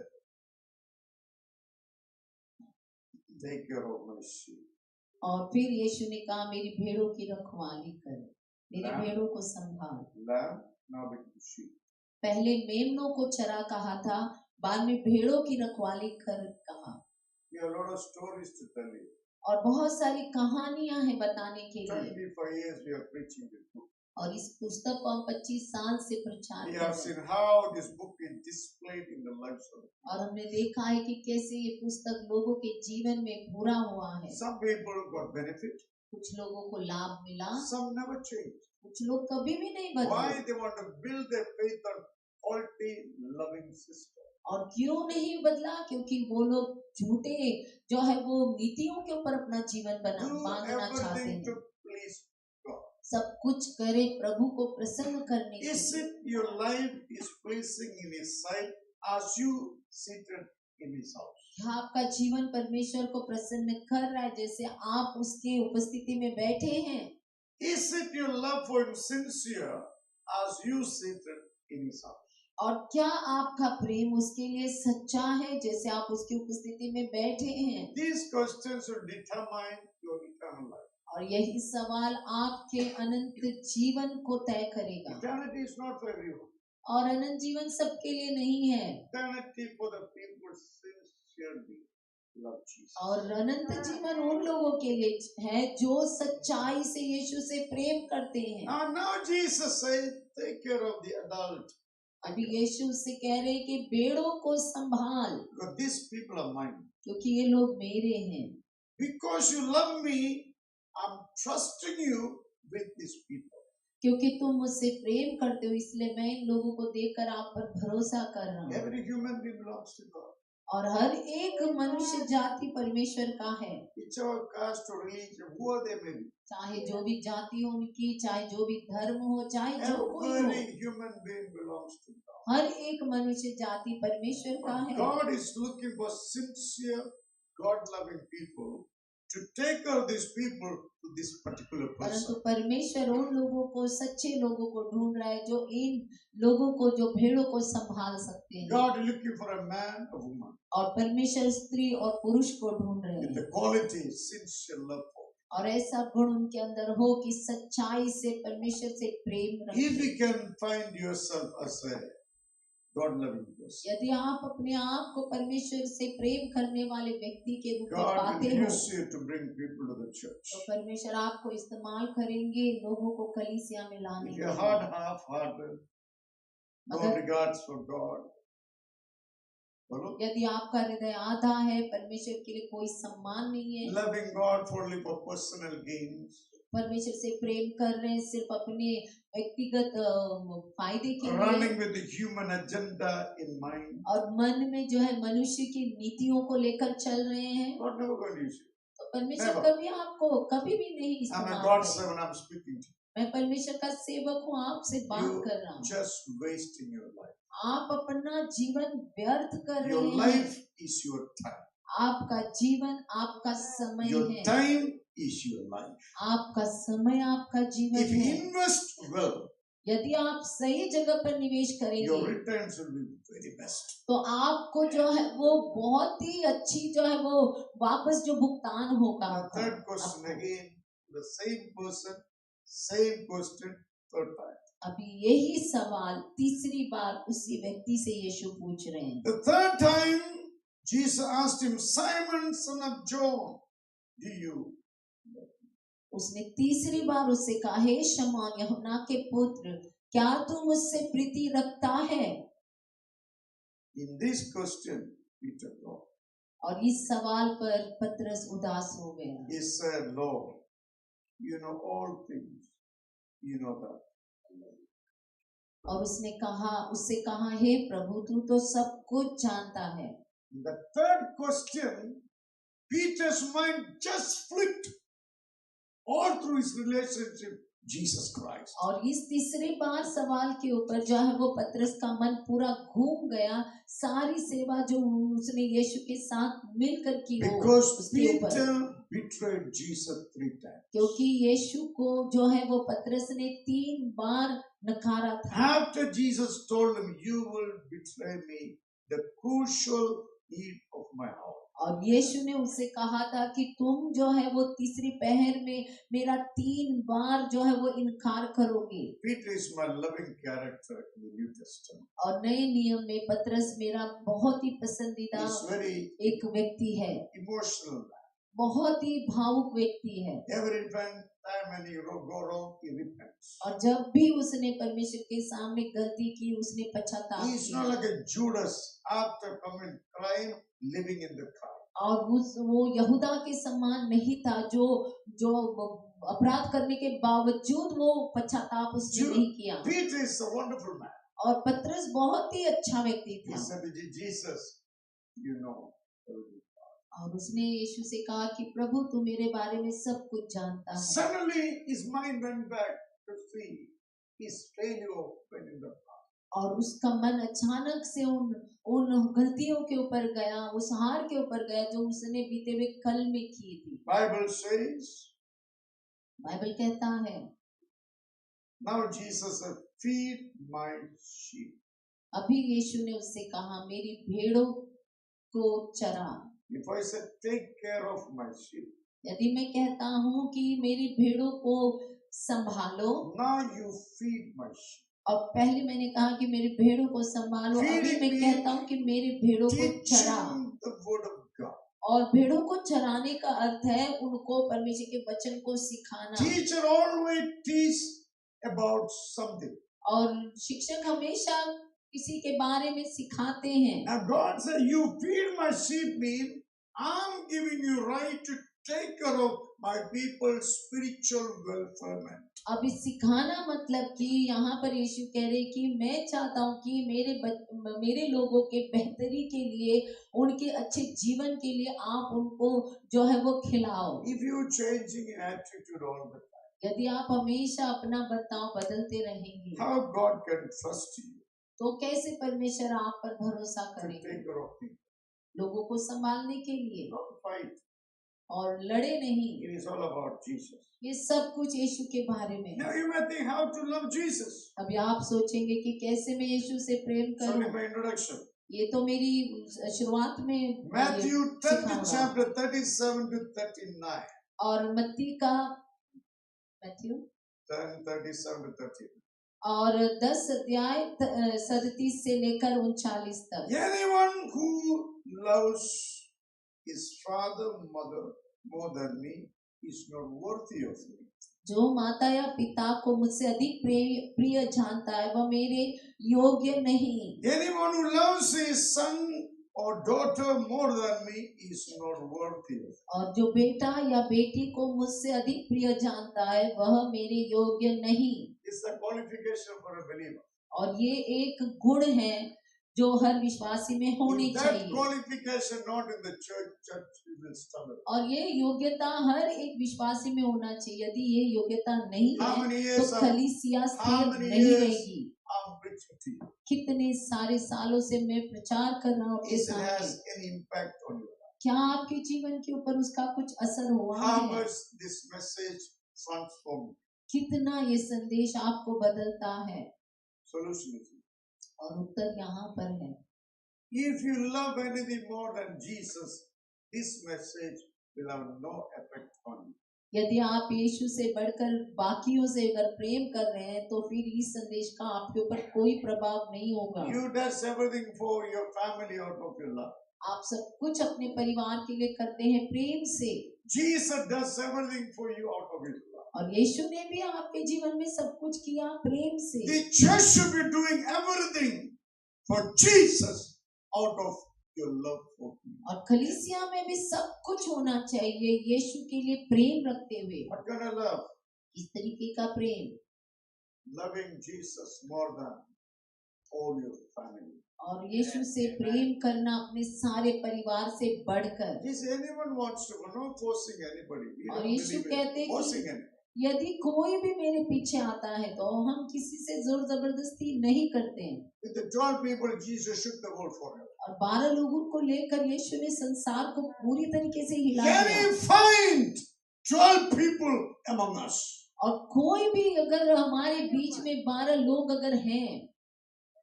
take care of my sheep. और फिर यीशु ने कहा, मेरी भेड़ों की रखवाली कर, मेरी हाँ। भेड़ों को संभाल। Lamb, now become sheep. पहले मेमनों को चरा कहा था, बाद में भेड़ों की रखवाली कर कहा। We have a lot of stories to tell you. और बहुत सारी कहानियां हैं बताने के लिए। 25 years we are preaching this book. और इस पुस्तक को हम 25 साल से प्रचार We कर have रहे seen हैं। how this book is displayed in the lives of. और हमने देखा है कि कैसे ये पुस्तक लोगों के जीवन में पूरा हुआ है। Some people got benefit. कुछ लोगों को लाभ मिला, Some never changed. कुछ लोग कभी भी नहीं Why बदले। they want to build their faith on faulty loving system? और क्यों नहीं बदला? क्योंकि वो लोग झूठे जो है वो नीतियों के ऊपर अपना जीवन Do बांधना चाहते everything to हैं। please God. सब कुछ करे प्रभु को प्रसन्न करने के Is लिए। it your life is pleasing in His sight as you seated in His house? क्या आपका जीवन परमेश्वर को प्रसन्न कर रहा है जैसे आप उसकी उपस्थिति में बैठे हैं? Is it your love for Him sincere as you seated in His house? और क्या आपका प्रेम उसके लिए सच्चा है जैसे आप उसकी उपस्थिति में बैठे हैं? These questions will determine your eternal life. और यही सवाल आपके अनंत जीवन को तय करेगा। Eternity is not for everyone. और अनंत जीवन सबके लिए नहीं है। Eternity for the people sincerely love Jesus. और अनंत जीवन उन लोगों के लिए है जो सच्चाई से यीशु से प्रेम करते हैं। Now Jesus said, take care of the adult. अभी यीशु से कह रहे हैं कि भेड़ों को संभाल, Because these people are mine. क्योंकि ये लोग मेरे हैं। Because you love me, I'm trusting you with these people. क्योंकि तुम मुझसे प्रेम करते हो इसलिए मैं इन लोगों को देखकर आप पर भरोसा कर रहा हूँ। Every human being belongs to God. और हर एक मनुष्य जाति परमेश्वर का है, Whichever caste or religion, who they may be. चाहे जो भी जाति हो उनकी, चाहे जो भी धर्म हो, चाहे जो कोई हो, Every human being belongs to God. हर एक मनुष्य जाति परमेश्वर का है। God is looking for sincere, God-loving people to take care of these people to this particular परंतु person. परमेश्वर उन लोगों को, सच्चे लोगों को ढूंढ रहा है जो इन लोगों को, जो भेड़ों को संभाल सकते हैं। God is looking for a man, a woman, और परमेश्वर स्त्री और पुरुष को ढूंढ रहे with हैं the quality, sincere love for. और ऐसा गुण उनके अंदर हो कि सच्चाई से परमेश्वर से प्रेम If रखें। you can find yourself as a God-loving person, यदि आप अपने आप को परमेश्वर से प्रेम करने वाले व्यक्ति के रूप में God पाते will हो, use you to bring people to the church. तो परमेश्वर आपको इस्तेमाल करेंगे लोगों को कलीसिया में लाने If के your लिए। heart half-hearted, no मगर regards for God, follow? यदि आपका हृदय आधा है, परमेश्वर के लिए कोई सम्मान नहीं है, Loving God for only for personal gains, परमेश्वर से प्रेम कर रहे हैं सिर्फ अपने व्यक्तिगत फायदे के लिए, running with the human agenda in mind, और मन में जो है मनुष्य की नीतियों को लेकर चल रहे हैं, God never going to use you. तो परमेश्वर Never. कभी आपको कभी भी नहीं I'm a इस्तेमाल God's करेगा। servant, I'm speaking to मैं परमेश्वर का सेवक हूँ, आपसे बात you. कर रहा हूँ। Just wasting your life. आप अपना जीवन व्यर्थ कर Your रहे हैं। life is your time. आपका जीवन आपका समय Your है, time is your life. आपका समय आपका If जीवन you है। invest well, यदि आप सही जगह पर निवेश your करेंगे returns will be very best. तो आपको जो है वो बहुत ही अच्छी जो है वो वापस जो भुगतान होगा Now, आपका। third question again, the same person, same question, third time. अभी यही सवाल तीसरी बार उसी व्यक्ति से यीशु पूछ रहे हैं। The third time, Jesus asked him, Simon, son of John, do you love me? उसने तीसरी बार उससे कहा, हे शमौन यूहन्ना के पुत्र, क्या तू मुझसे प्रीति रखता है? In this question, Peter wrote. और इस सवाल पर पतरस उदास हो गया। He said, Lord, you know all things. You know that. I love you. और उससे कहा, हे प्रभु, तू तो सब कुछ जानता है। The third question, Peter's mind just flipped all through his relationship Jesus Christ. और इस तीसरी बार सवाल के ऊपर जो है वो पतरस का मन पूरा घूम गया, सारी सेवा जो उसने यीशु के साथ मिलकर की हो Because उसके ऊपर, Peter betrayed Jesus 3 times. क्योंकि यीशु को जो है वो पतरस ने 3 बार नकारा था। After Jesus told him, you will betray me, the crucial need of my hour. और यीशु ने उससे कहा था कि तुम जो है वो तीसरी पहर में मेरा 3 बार जो है वो इनकार करोगे। Peter is my loving character in the New Testament. और नए नियम में पतरस मेरा बहुत ही पसंदीदा He's very एक व्यक्ति है, emotional man. बहुत ही भावुक व्यक्ति है। Every time when he go wrong, he repents. और जब भी उसने परमेश्वर के सामने गलती की उसने पश्चाताप He is not किया। like a Judas after coming crime, living in the car. और वो यहूदा के समान नहीं था जो अपराध करने के बावजूद वो पश्चाताप उसने नहीं किया। Peter is a wonderful man. और पतरस बहुत ही अच्छा व्यक्ति He था said to Jesus, you know everything. और उसने यीशु से कहा कि प्रभु तू मेरे बारे में सब कुछ जानता है। Suddenly his mind went back to see his failure when in the past. और उसका मन अचानक से उन गलतियों के ऊपर गया, उस हार के ऊपर गया जो उसने बीते हुए कल में की थी। Bible says, बाइबल कहता है now Jesus said, feed my sheep. अभी यीशु ने उससे कहा मेरी भेड़ों को चरा। If I said, take care of my sheep, यदि मैं कहता हूँ कि मेरी भेड़ों को संभालो, now you feed my sheep. और पहले मैंने कहा कि मेरी भेड़ों को संभालो, अभी मैं कहता हूँ कि मेरी भेड़ों को चरा। Teaching the word of God. और भेड़ों को चराने का अर्थ है उनको परमेश्वर के वचन को सिखाना। Teacher always teach about something. और शिक्षक हमेशा किसी के बारे में सिखाते हैं। Now God said, you feed my sheep mean I'm giving you right to take care of my people's spiritual welfare. अब इस सिखाना मतलब कि यहाँ पर यीशु कह रहे कि मैं चाहता हूँ कि मेरे लोगों के बेहतरी के लिए, उनके अच्छे जीवन के लिए आप उनको जो है वो खिलाओ। If you changing attitude all the time, यदि आप हमेशा अपना बर्ताव बदलते रहेंगे how God can trust you तो कैसे परमेश्वर आप पर भरोसा to करेंगे take care of people? लोगों को संभालने के लिए। Don't fight. और लड़े नहीं। It is all about Jesus. ये सब कुछ यीशु के बारे में। Now you may think how to love Jesus. अभी आप सोचेंगे कि कैसे मैं यीशु से प्रेम Sorry, करूं। my introduction. ये तो मेरी शुरुआत में Matthew 10th सिखाऊंगा। chapter 37 to 39. और मत्ती का मैथ्यू 10:37 to 39. और 10 अध्याय 37 से लेकर 39 तक। Anyone who loves his father, mother more than me is not worthy of me. जो माता या पिता को मुझसे अधिक प्रिय जानता है वह मेरे योग्य नहीं। Anyone who loves his son or daughter more than me is not worthy of me. और जो बेटा या बेटी को मुझसे अधिक प्रिय जानता है वह मेरे योग्य नहीं। It's a qualification for a believer. और ये एक गुण है जो हर विश्वासी में होनी If that चाहिए। qualification not in the church will stumble. और ये योग्यता हर एक विश्वासी में होना चाहिए। यदि ये योग्यता नहीं How है many तो years कलीसिया how स्थिर many नहीं years रहेगी। I'm preaching to you? कितने सारे सालों से मैं प्रचार कर रहा हूँ आपके Is it सामने। has any impact on your life? क्या आपके जीवन के ऊपर उसका कुछ असर हुआ How है? much this message transformed? कितना ये संदेश आपको बदलता है? Solution is और उत्तर यहाँ पर है। if you love anything more than Jesus, this message will have no effect on you. यदि आप यीशु से बढ़कर बाकियों से अगर प्रेम कर रहे हैं तो फिर इस संदेश का आपके ऊपर कोई प्रभाव नहीं होगा। You does everything for your family out of your love. आप सब कुछ अपने परिवार के लिए करते हैं प्रेम से। Jesus does everything for you out of his love. और यीशु ने भी आपके जीवन में सब कुछ किया प्रेम से। The church should be doing everything for Jesus out of your love for him. और कलीसिया में भी सब कुछ होना चाहिए यीशु के लिए प्रेम रखते हुए। What kind of love? इस तरीके का प्रेम। Loving Jesus more than all your family. और यीशु से प्रेम करना अपने सारे परिवार से बढ़कर। Yes, anyone wants to, we're not forcing anybody. We और don't यीशु believe in कहते हैं forcing कि anybody. यदि कोई भी मेरे पीछे आता है तो हम किसी से जोर जबरदस्ती नहीं करते हैं। With the 12 people, Jesus shook the world forever. और 12 लोगों को लेकर यीशु ने संसार को पूरी तरीके से हिला Can दिया। you find 12 people among us और कोई भी अगर हमारे बीच में 12 लोग अगर हैं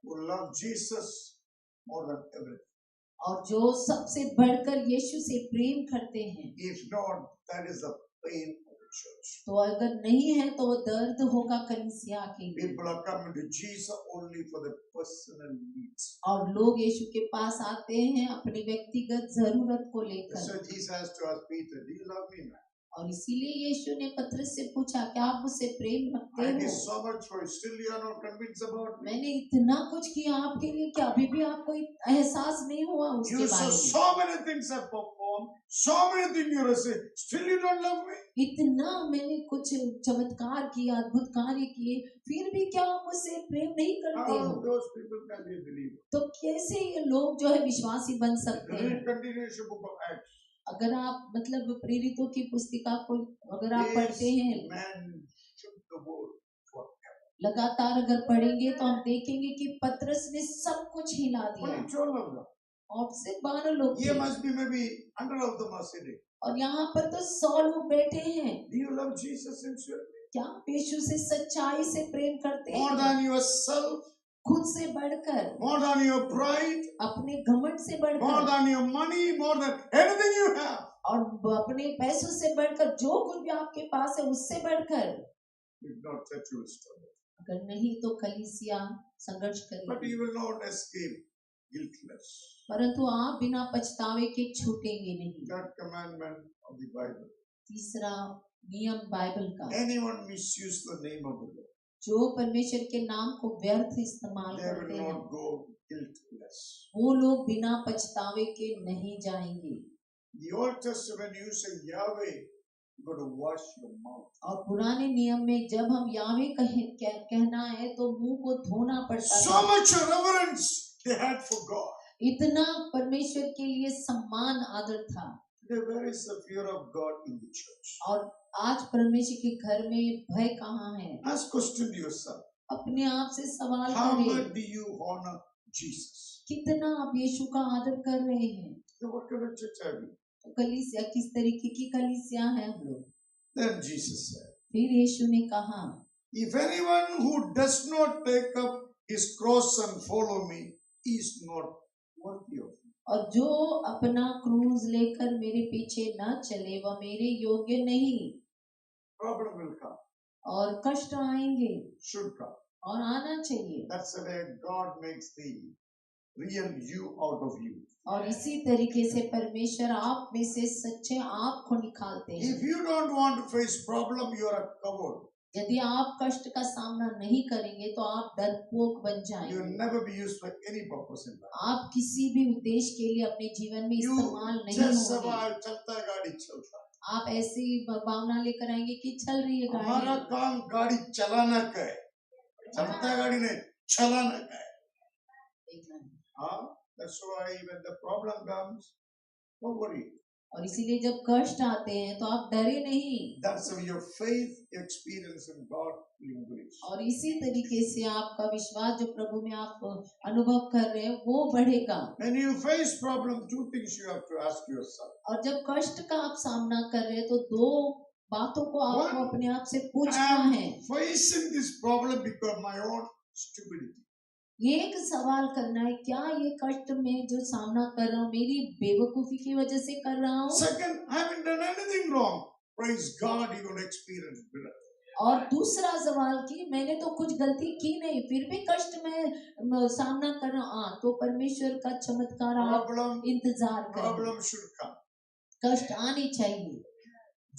who love Jesus more than everything? और जो सबसे बढ़कर यीशु से प्रेम करते हैं, If not, that is the pain of the church. तो अगर नहीं है तो वो दर्द होगा कलीसिया के लिए। People are coming to Jesus only for the personal needs. और लोग यीशु के पास आते हैं अपनी व्यक्तिगत जरूरत को लेकर। So Jesus has to ask Peter, do you love me, man? और इसीलिए यीशु ने पतरस से पूछा क्या आप मुझसे प्रेम रखते I did हो? so much for you. Still you are not convinced about me. मैंने इतना कुछ किया आपके लिए कि अभी भी आपको एहसास नहीं हुआ उसके You saw बारे में। so many things I performed. performed so many things you say, still you don't love me? इतना मैंने कुछ चमत्कार किया, अद्भुत कार्य किए, फिर भी क्या आप मुझसे प्रेम नहीं करते How हो? those people can be believers? तो कैसे ये लोग जो है विश्वासी बन सकते हैं? Read continuation book of Acts. अगर आप मतलब प्रेरितों की पुस्तिका को अगर आप पढ़ते हैं, This man shook the world forever. लगातार अगर पढ़ेंगे तो हम देखेंगे कि पतरस ने सब कुछ हिला दिया। Only 12 of them. और सिर्फ 12 लोग Here थे must be maybe 100 of them are sitting. और यहाँ पर तो 100 लोग बैठे हैं। Do you love Jesus sincerely? क्या आप यीशु से सच्चाई से प्रेम करते More हैं? than yourself, खुद से बढ़कर, more than your pride, अपने घमंड से more बढ़कर than your money, more than anything you have. और अपने पैसों से बढ़कर, जो कुछ भी आपके पास है उससे बढ़कर। If not, church will struggle. अगर नहीं तो कलीसिया संघर्ष But करेगी, you will not escape guiltless. परंतु आप बिना पछतावे के छूटेंगे नहीं। That commandment of the Bible. तीसरा नियम बाइबल का, Anyone misuse the name of the Lord, जो परमेश्वर के नाम को व्यर्थ इस्तेमाल they करते will हैं, not go guiltless. वो लोग बिना पछतावे के नहीं जाएंगे। The Old Testament, you say Yahweh, you got to wash your mouth. और पुराने नियम में जब हम यावे कहना है तो मुंह को धोना पड़ता So है। much reverence they had for God. इतना परमेश्वर के लिए सम्मान आदर था। Today, where is the fear of God in the church? और आज परमेश्वर के घर में भय कहाँ है? Ask question to yourself. अपने आप से सवाल How करें, much do you honor Jesus? कितना आप यीशु का आदर कर रहे हैं? So what kind of church are you? तो कलीसिया किस तरीके की कलीसिया है हम लोग? Then Jesus said, फिर यीशु ने कहा, if anyone who does not take up his cross and follow me is not worthy of me. और जो अपना क्रूज लेकर मेरे पीछे न चले वह मेरे योग्य नहीं। Problem will come, और कष्ट आएंगे should come. और आना चाहिए। That's the way God makes the real you out of you. और इसी तरीके से परमेश्वर आप में से सच्चे आप को निकालते हैं। If you don't want to face problem, you are a coward. यदि आप कष्ट का सामना नहीं करेंगे तो आप डरपोक बन You will जाएंगे। never be used for any purpose in life. आप किसी भी उद्देश्य के लिए अपने जीवन में You इस्तेमाल नहीं just होंगे। survive, चलता है गाड़ी चलता है। आप ऐसी भावना लेकर आएंगे कि चल रही है हमारा गाड़ी। काम गाड़ी चलाना का है, चलता है गाड़ी नहीं, चलाना का है। हाँ, that's why when the problem comes, don't worry. और इसीलिए जब कष्ट आते हैं तो आप डरे नहीं। That's why your faith experience in God will increase. और इसी तरीके से आपका विश्वास जो प्रभु में आप अनुभव कर रहे हैं वो बढ़ेगा। When you face problem, two things you have to ask yourself. और जब कष्ट का आप सामना कर रहे हैं तो दो बातों को आपको One, अपने आप से पूछना I है। am facing this problem because of my own stupidity. ये एक सवाल करना है, क्या ये कष्ट में जो सामना कर रहा हूँ मेरी बेवकूफी की वजह से कर रहा हूँ? Second, I haven't done anything wrong. Praise God, you're going to experience miracle. और दूसरा सवाल कि मैंने तो कुछ गलती की नहीं फिर भी कष्ट में सामना कर रहा हूँ, तो परमेश्वर का चमत्कार आप Problem, इंतजार करें। problem should come. कष्ट आने चाहिए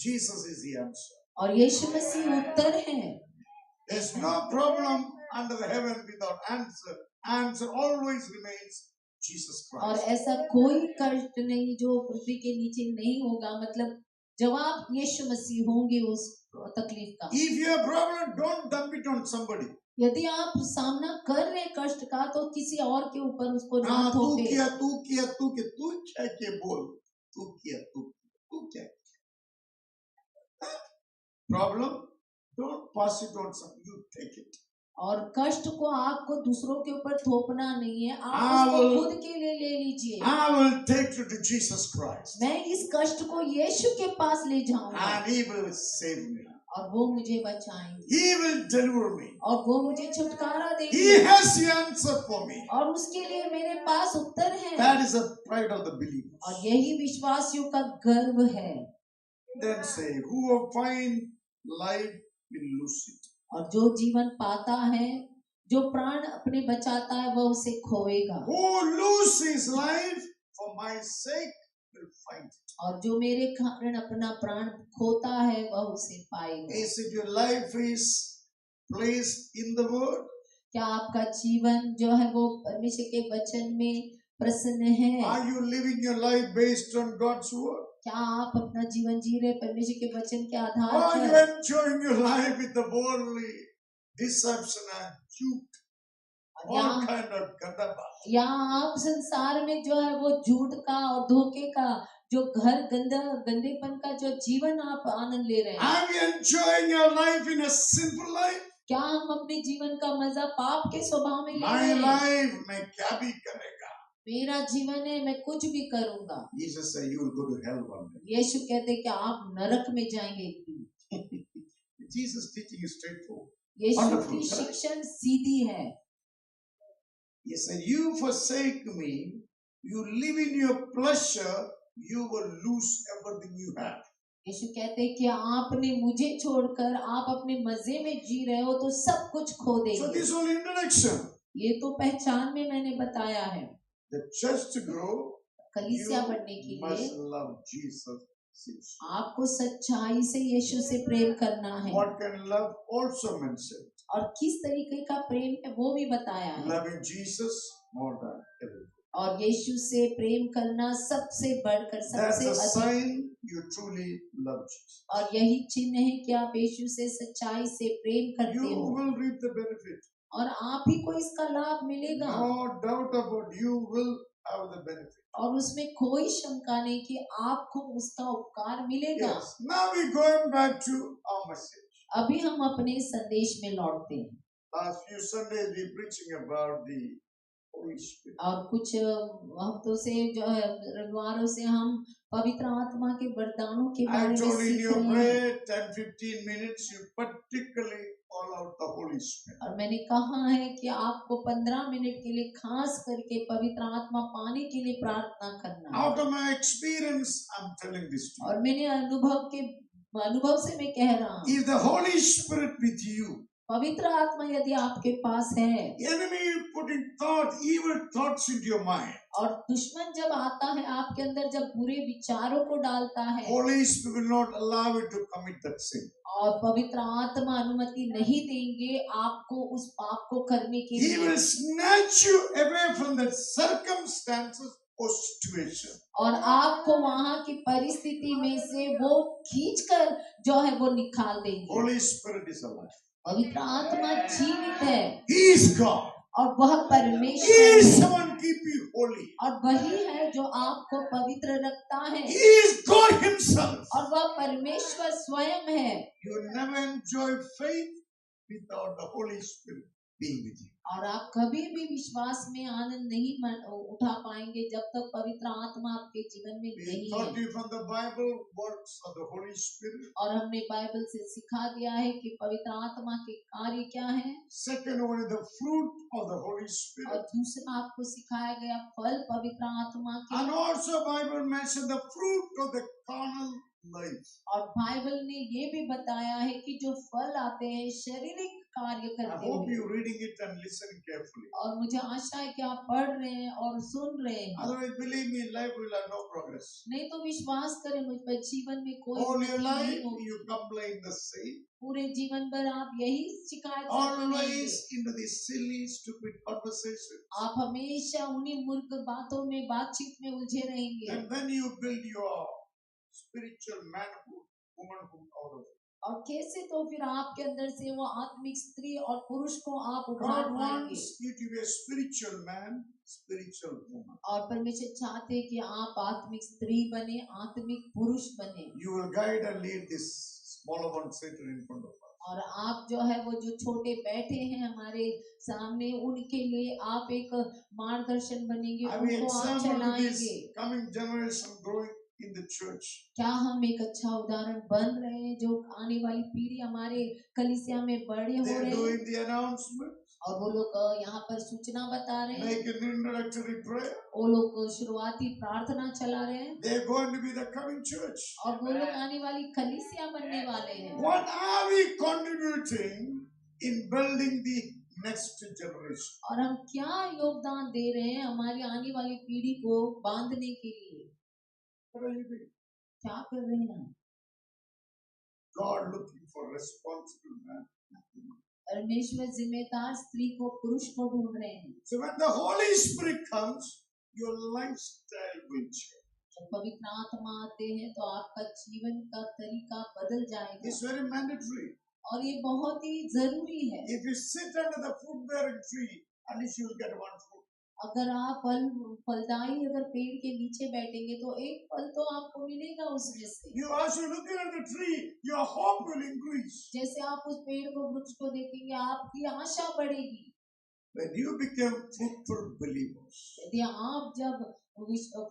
Jesus is the answer. और यीशु मसीह उत्तर है। There's no problem under the heaven without answer. Answer always remains Jesus और Christ. ऐसा कोई कष्ट नहीं जो पृथ्वी के नीचे नहीं होगा, मतलब जवाब यीशु मसीह होंगे उस तकलीफ का। If you have problem, don't dump it on somebody. यदि आप सामना कर रहे कष्ट का तो किसी और के ऊपर उसको ना हाँ, तू थोपे। किया, तू किया, तू किया, तू क्या के बोल, तू किया, तू क्या? Problem, don't pass it on some. You take it. और कष्ट को आपको दूसरों के ऊपर थोपना नहीं है, आप I उसको will- खुद के लिए ले लीजिए। I will take you to Jesus Christ, मैं इस कष्ट को यीशु के पास ले जाऊंगा and He will save me. और वो मुझे बचाएंगे He will deliver me. और वो मुझे छुटकारा He देंगे has the answer for me. और उसके लिए मेरे पास उत्तर है। That is the pride of the believers. और यही विश्वासियों का गर्व है। Then say, who find life will lose it. और जो जीवन पाता है, जो प्राण अपने बचाता है, वह उसे खोएगा। Who lose his life for my sake will find it. और जो मेरे कारण अपना प्राण खोता है वह उसे पाएगा। Is it your life is placed in the word? क्या आपका जीवन जो है वो परमेश्वर के वचन में प्रसन्न है? Are you living your life based on God's word? क्या आप अपना जीवन जी रहे परमेश्वर के वचन के आधार Or are you पर? enjoying your life with the worldly deception and truth? All या kind of gadaba. या आप संसार में जो है वो झूठ का और धोखे का जो घर गंदेपन का जो जीवन आप आनंद ले रहे हैं? Are you enjoying your life in a sinful life? क्या हम अपने जीवन का मजा पाप के स्वभाव में ले My रहे हैं? life मैं क्या भी करेगा? मेरा जीवन है, मैं कुछ भी करूंगा। Jesus said, you will go to hell one day. यीशु कहते कि आप नरक में जाएंगे एक दिन। Jesus teaching is straightforward. Yeshu Wonderful, की correct? शिक्षण सीधी है। He said, you forsake me, you live in your pleasure, you will lose everything you have. यीशु कहते कि आपने मुझे छोड़कर आप अपने मजे में जी रहे हो तो सब कुछ खो So देंगे। this is all introduction. ये तो पहचान में मैंने बताया है। The church to grow, कलीसिया you बढ़ने के लिए must love Jesus. आपको सच्चाई से यीशु से प्रेम करना है। What can love also mentioned? और किस तरीके का प्रेम है वो भी बताया है। Loving Jesus more than everything. और यीशु से प्रेम करना सबसे बढ़कर That's सबसे the अधिक। sign you truly love Jesus. और यही चिन्ह है कि आप यीशु से सच्चाई से प्रेम करते You हो will reap the benefit. और आप ही को इसका लाभ मिलेगा। No doubt about you will have the benefit. और उसमें कोई शंका नहीं कि आपको उसका उपकार मिलेगा। Yes. Now we're going back to our message. अभी हम अपने संदेश में लौटते हैं। Last few Sundays we're preaching about the Holy Spirit. और कुछ हफ्तों से जो है रविवारों से हम पवित्र आत्मा के वरदानों के I बारे में told in सीख your रहे हैं। prayer 10-15 minutes you particularly call out the Holy Spirit. और मैंने कहा है कि आपको 15 मिनट के लिए खास करके पवित्र आत्मा पाने के लिए प्रार्थना करना है। Out of my experience I'm telling this to you. और मैंने अनुभव से मैं कह रहा हूँ, If the Holy Spirit with you, पवित्र आत्मा यदि आपके पास है enemy putting evil thoughts into your mind, और दुश्मन जब आता है आपके अंदर, जब बुरे विचारों को डालता है Holy Spirit will not allow you to commit that sin. और पवित्र आत्मा अनुमति नहीं देंगे आपको उस पाप को करने के He लिए, will snatch you away from the circumstances or situation. और आपको वहां की परिस्थिति में से वो खींचकर जो है वो निकाल देंगे। Holy Spirit is alive. पवित्र आत्मा जीवित है He is God. और वह He परमेश्वर is है someone keep you holy. और वही है जो आपको पवित्र रखता है He is God Himself. और वह परमेश्वर स्वयं है। You never enjoy faith without the Holy Spirit being with you. और आप कभी भी विश्वास में आनंद नहीं उठा पाएंगे जब तक पवित्र आत्मा आपके जीवन में We नहीं taught है। you from the Bible works of the Holy Spirit. और हमने बाइबल से सिखा दिया है कि पवित्र आत्मा के कार्य क्या है, Second one is the fruit of the Holy और Spirit. दूसरा आपको सिखाया गया फल पवित्र आत्मा के। And also Bible mentioned the fruit of the carnal life. और बाइबल ने ये भी बताया है कि जो फल आते हैं शारीरिक कार्य I करते hope हुए। you're reading it and listening carefully. और मुझे आशा है कि आप पढ़ रहे हैं और सुन रहे हैं, Otherwise, believe me, in life will have no progress. नहीं तो विश्वास करें मुझ पर जीवन में कोई All your उन्नति life, नहीं होगी। you complain the same. पूरे जीवन भर आप यही शिकायत करते रहेंगे। Always into these silly, stupid conversations. आप हमेशा उन्हीं मूर्ख बातों में बातचीत में उलझे रहेंगे। And then you build your spiritual manhood, womanhood out of it. और कैसे तो फिर आपके अंदर से वो आत्मिक स्त्री और पुरुष को आप उभार God पाएंगे। wants you to be a spiritual man, spiritual woman. और परमेश्वर चाहते हैं कि आप आत्मिक स्त्री बने, आत्मिक पुरुष बने। You will guide and lead this smaller one Satan in front of us. और आप जो है वो जो छोटे बैठे हैं हमारे सामने, उनके लिए आप एक मार्गदर्शन बनेंगे, I will उनको आप example to चलाएंगे। this coming generation growing in the church. क्या हम एक अच्छा उदाहरण बन रहे हैं जो आने वाली पीढ़ी हमारे कलीसिया में बड़े हो They are रहे हैं? doing the announcement, और वो लोग यहाँ पर सूचना बता रहे हैं, make an introductory prayer. वो लोग शुरुआती प्रार्थना चला रहे हैं, They are going to be the coming church. और वो लोग आने वाली कलीसिया बनने वाले हैं। What are we contributing in building the next generation? और हम क्या योगदान दे रहे हैं हमारी आने वाली पीढ़ी को बांधने के लिए? What are you doing? क्या कर रहे हैं? God looking for responsible man. परमेश्वर जिम्मेदार स्त्री को, पुरुष को ढूंढ रहे हैं। So when the Holy Spirit comes, your lifestyle will change. जब पवित्र आत्मा आते हैं तो आपका जीवन का तरीका बदल जाएगा It's very mandatory. और ये बहुत ही जरूरी है। If you sit under the fruit-bearing tree, at least you will get one fruit. अगर आप फलदायी अगर पेड़ के नीचे बैठेंगे तो एक फल तो आपको मिलेगा उसमें से। You as you look at the tree, your hope will increase. जैसे आप उस पेड़ को वृक्ष को देखेंगे आपकी आशा बढ़ेगी। When you become fruitful believers, यदि आप जब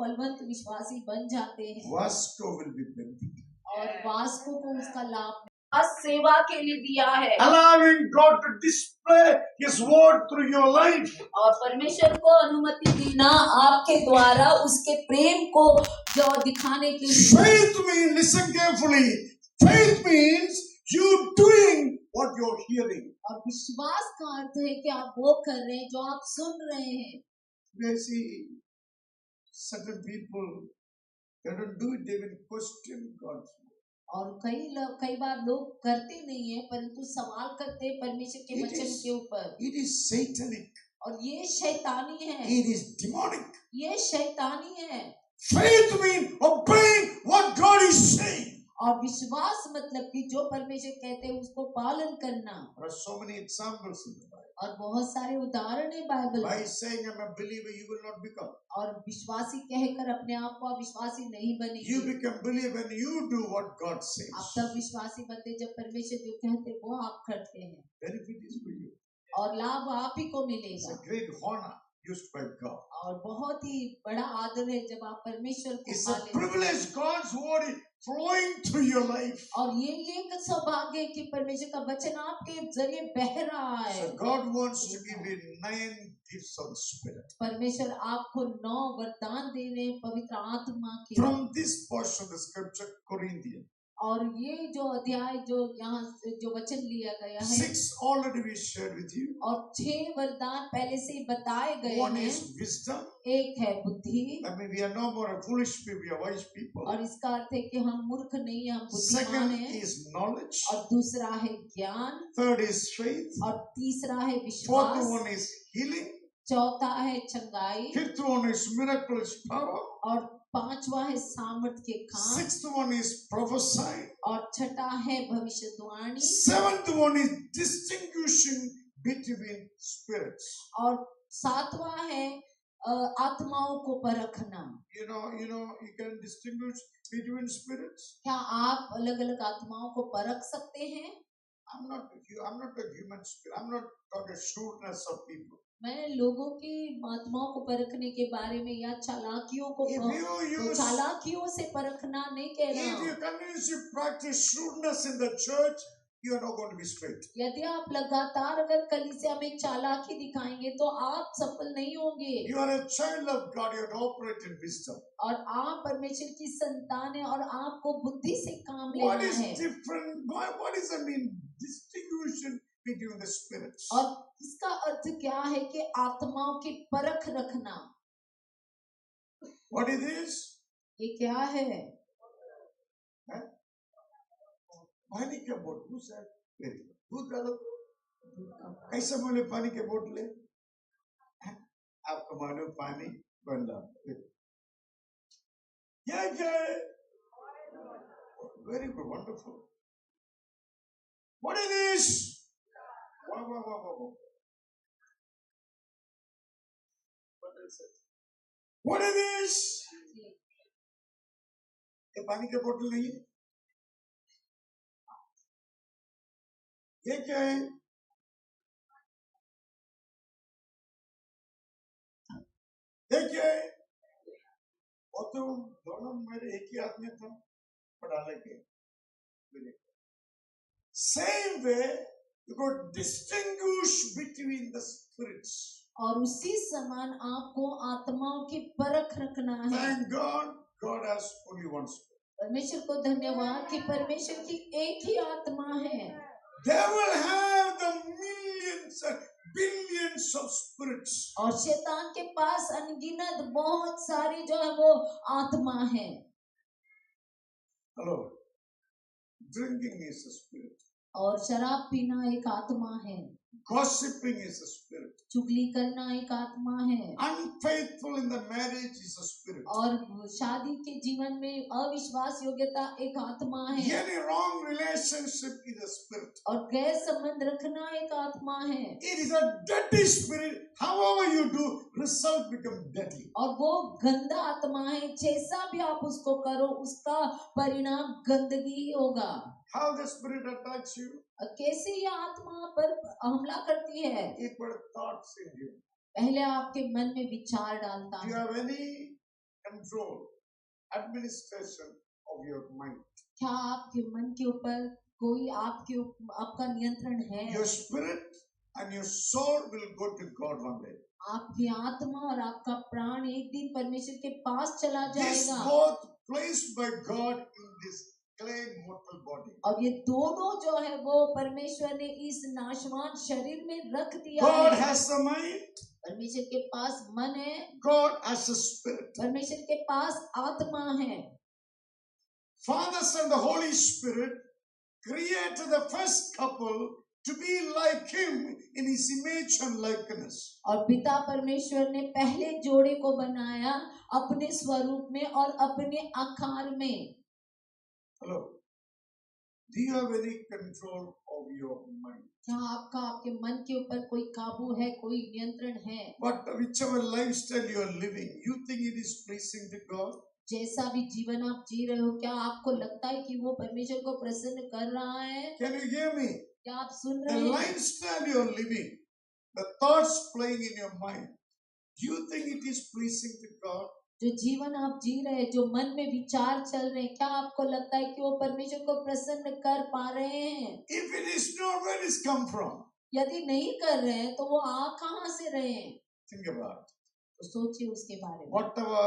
फलवंत विश्वासी बन जाते हैं Vasco will be benefited. और वास्को को उसका लाभ सेवा के लिए दिया है, Allowing God to display His word through your life. और परमेश्वर को अनुमति देना आपके द्वारा उसके प्रेम को जो दिखाने के लिए। Faith means, listen carefully, faith means you doing what you're hearing. और विश्वास का अर्थ है कि आप वो कर रहे हैं जो आप सुन रहे हैं। They see certain people, they don't do it, they will question God's word. और कई बार लोग करते नहीं है परंतु सवाल करते हैं परमेश्वर के वचन के ऊपर। It is satanic. और ये शैतानी है, It is demonic. ये शैतानी है। Faith means obeying what God is saying. और विश्वास मतलब कि जो परमेश्वर कहते हैं उसको पालन करना। There are so many examples in the Bible. और बहुत सारे उदाहरण है बाइबल By में। saying I'm a believer, you will not become. और विश्वासी कहकर अपने आप को विश्वासी नहीं बनेंगे। You become believer when you do what God says. आप तब विश्वासी बनते जब परमेश्वर जो कहते वो आप करते हैं Benefit is for you. और लाभ आप ही को It's मिलेगा। a great honor used by God. और बहुत ही बड़ा आदर है जब आप परमेश्वर को It's a पालें। privilege. God's word is flowing through your life. और ये एक सौभाग्य है कि परमेश्वर का वचन आपके जरिए बह रहा है। So God wants to give you 9 gifts of the Spirit. परमेश्वर आपको 9 वरदान दे रहे हैं पवित्र आत्मा के। From this portion of the scripture, Corinthians. और ये जो अध्याय जो यहाँ से जो वचन लिया गया है 6 already we shared with you. और 6 वरदान पहले से ही बताए गए One हैं। is wisdom. एक है बुद्धि, I mean, we are no more a foolish people, we are wise people. और इसका अर्थ है कि हम मूर्ख नहीं हैं, हम बुद्धिमान Second हैं। is knowledge. और दूसरा है ज्ञान, Third is faith. और तीसरा है Fourth विश्वास, one is healing. चौथा है चंगाई, Fifth one is miraculous power. और पांचवा है सामर्थ्य के काम, Sixth one is prophesying. और छठा है भविष्यवाणी, Seventh one is distinguishing between spirits. और सातवां है आत्माओं को परखना। You can distinguish between spirits. क्या आप अलग अलग आत्माओं को परख सकते हैं? I'm not a human spirit. I'm not talking shrewdness of people. मैं लोगों की आत्माओं को परखने के बारे में या चालाकियों को If you use, चालाकियों से परखना नहीं कह रहा if you हूँ। continuously practice shrewdness in the church, you are not going to be straight. यदि आप लगातार अगर कलीसिया में चालाकी दिखाएंगे तो आप सफल नहीं होंगे। You are a child of God. You have to operate in wisdom. और आप परमेश्वर की संतान है और आपको बुद्धि से काम What लेना is है। different? What does that mean? Distinguishing between the spirits. और इसका अर्थ क्या है कि आत्माओं की परख रखना। What is this? ये क्या है? पानी के बोतल सर, दूध डालो। कैसे बोले पानी के बोतल? आपको मालूम पानी बन रहा क्या है? Very good, wonderful. What is this? Wow. What is this? ये पानी के बोतल नहीं है? ये क्या है? ये क्या है? वो तो दोनों मेरे एक ही हाथ में था, पढ़ा लगे। Same way, you got distinguish between the spirits. और उसी समान आपको आत्माओं की परख रखना है। Thank God, God has only one spirit. परमेश्वर को धन्यवाद कि परमेश्वर की एक ही आत्मा है। Devil have the millions and billions of spirits. और शैतान के पास अनगिनत बहुत सारी जो है वो आत्मा है। Hello. Drinking is a spirit. और शराब पीना एक आत्मा है। Gossiping is a spirit. चुगली करना एक आत्मा है, Unfaithful in the marriage is a spirit. और शादी के जीवन में अविश्वास योग्यता एक आत्मा है, Any wrong relationship is a spirit. और गैर संबंध रखना एक आत्मा है, It is a dirty spirit. However you do, result become dirty. और वो गंदा आत्मा है, जैसा भी आप उसको करो उसका परिणाम गंदगी ही होगा। How the spirit attacks you? कैसे ये आत्मा पर हमला करती है? It put thoughts in you. पहले आपके मन में विचार डालता Do you है। have any control, administration of your mind? क्या आपके मन के ऊपर कोई आपका नियंत्रण है? Your spirit and your soul will go to God one day. आपकी आत्मा और आपका प्राण एक दिन परमेश्वर के पास चला This जाएगा, both placed by God in this clay mortal body. और ये दोनों जो है वो परमेश्वर ने इस नाशवान शरीर में रख दिया God है। has a mind. परमेश्वर के पास मन है, God has a spirit. परमेश्वर के पास आत्मा है। Father, Son, the Holy Spirit created the first couple to be like Him in His image and likeness. और पिता परमेश्वर ने पहले जोड़े को बनाया अपने स्वरूप में और अपने आकार में। Hello. Do you have any control of your mind? क्या आपके मन के ऊपर कोई काबू है, कोई नियंत्रण है? But whichever lifestyle you are living, you think it is pleasing to God? जैसा भी जीवन आप जी रहे हो, क्या आपको लगता है कि वो परमेश्वर को प्रसन्न कर रहा है? Can you hear me? क्या आप सुन The रहे हैं? lifestyle you are living, the thoughts playing in your mind, do you think it is pleasing to God? जो जीवन आप जी रहे हैं, जो मन में विचार चल रहे हैं, क्या आपको लगता है कि वो परमेश्वर को प्रसन्न कर पा रहे हैं? If it is not, where it come from? यदि नहीं कर रहे हैं तो वो आ कहाँ से रहे हैं? Think about it. तो सोचिए उसके बारे में। Whatever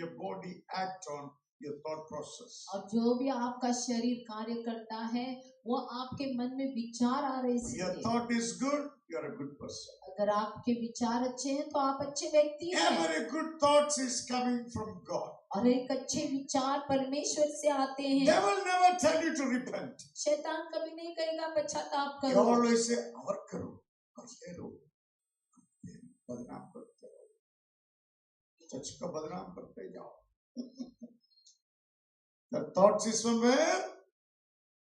your body act on, your thought process. और जो भी आपका शरीर कार्य करता है वो आपके मन में विचार आ रहे Your हैं। thought is good, you are a good person. अगर आपके विचार अच्छे हैं तो आप अच्छे व्यक्ति हैं, Every good thoughts is coming from God. और एक अच्छे विचार परमेश्वर से आते हैं। Devil never tell you to repent. शैतान कभी नहीं कहेगा पश्चाताप He करो, always say, और करो, करते रहो, बदनाम करते रहो, चर्च का बदनाम करते जाओ। The thoughts is from where?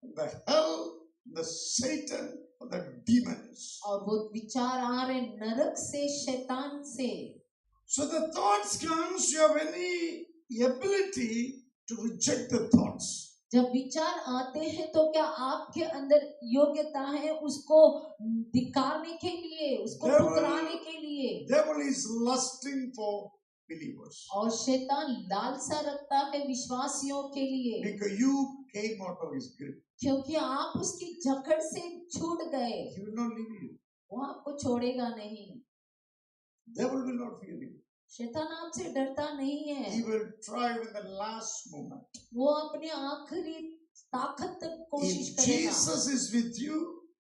The hell, the Satan, the demons. और वो विचार आ रहे नरक से, शैतान से। So the thoughts comes, you have any ability to reject the thoughts. जब विचार आते हैं तो क्या आपके अंदर योग्यता है उसको धिक्कारने के लिए, उसको ठुकराने के लिए? Devil is lusting for believers. और शैतान लालसा रखता है विश्वासियों के लिए, Because you came out of his grip. क्योंकि आप उसकी जकड़ से छूट गए। He will not leave you. वो आपको छोड़ेगा नहीं। Devil will not fear you. शैतान आपसे डरता नहीं है, He will try in the last moment. वो अपने आखिरी ताकत तक If कोशिश करेगा। Jesus is with you,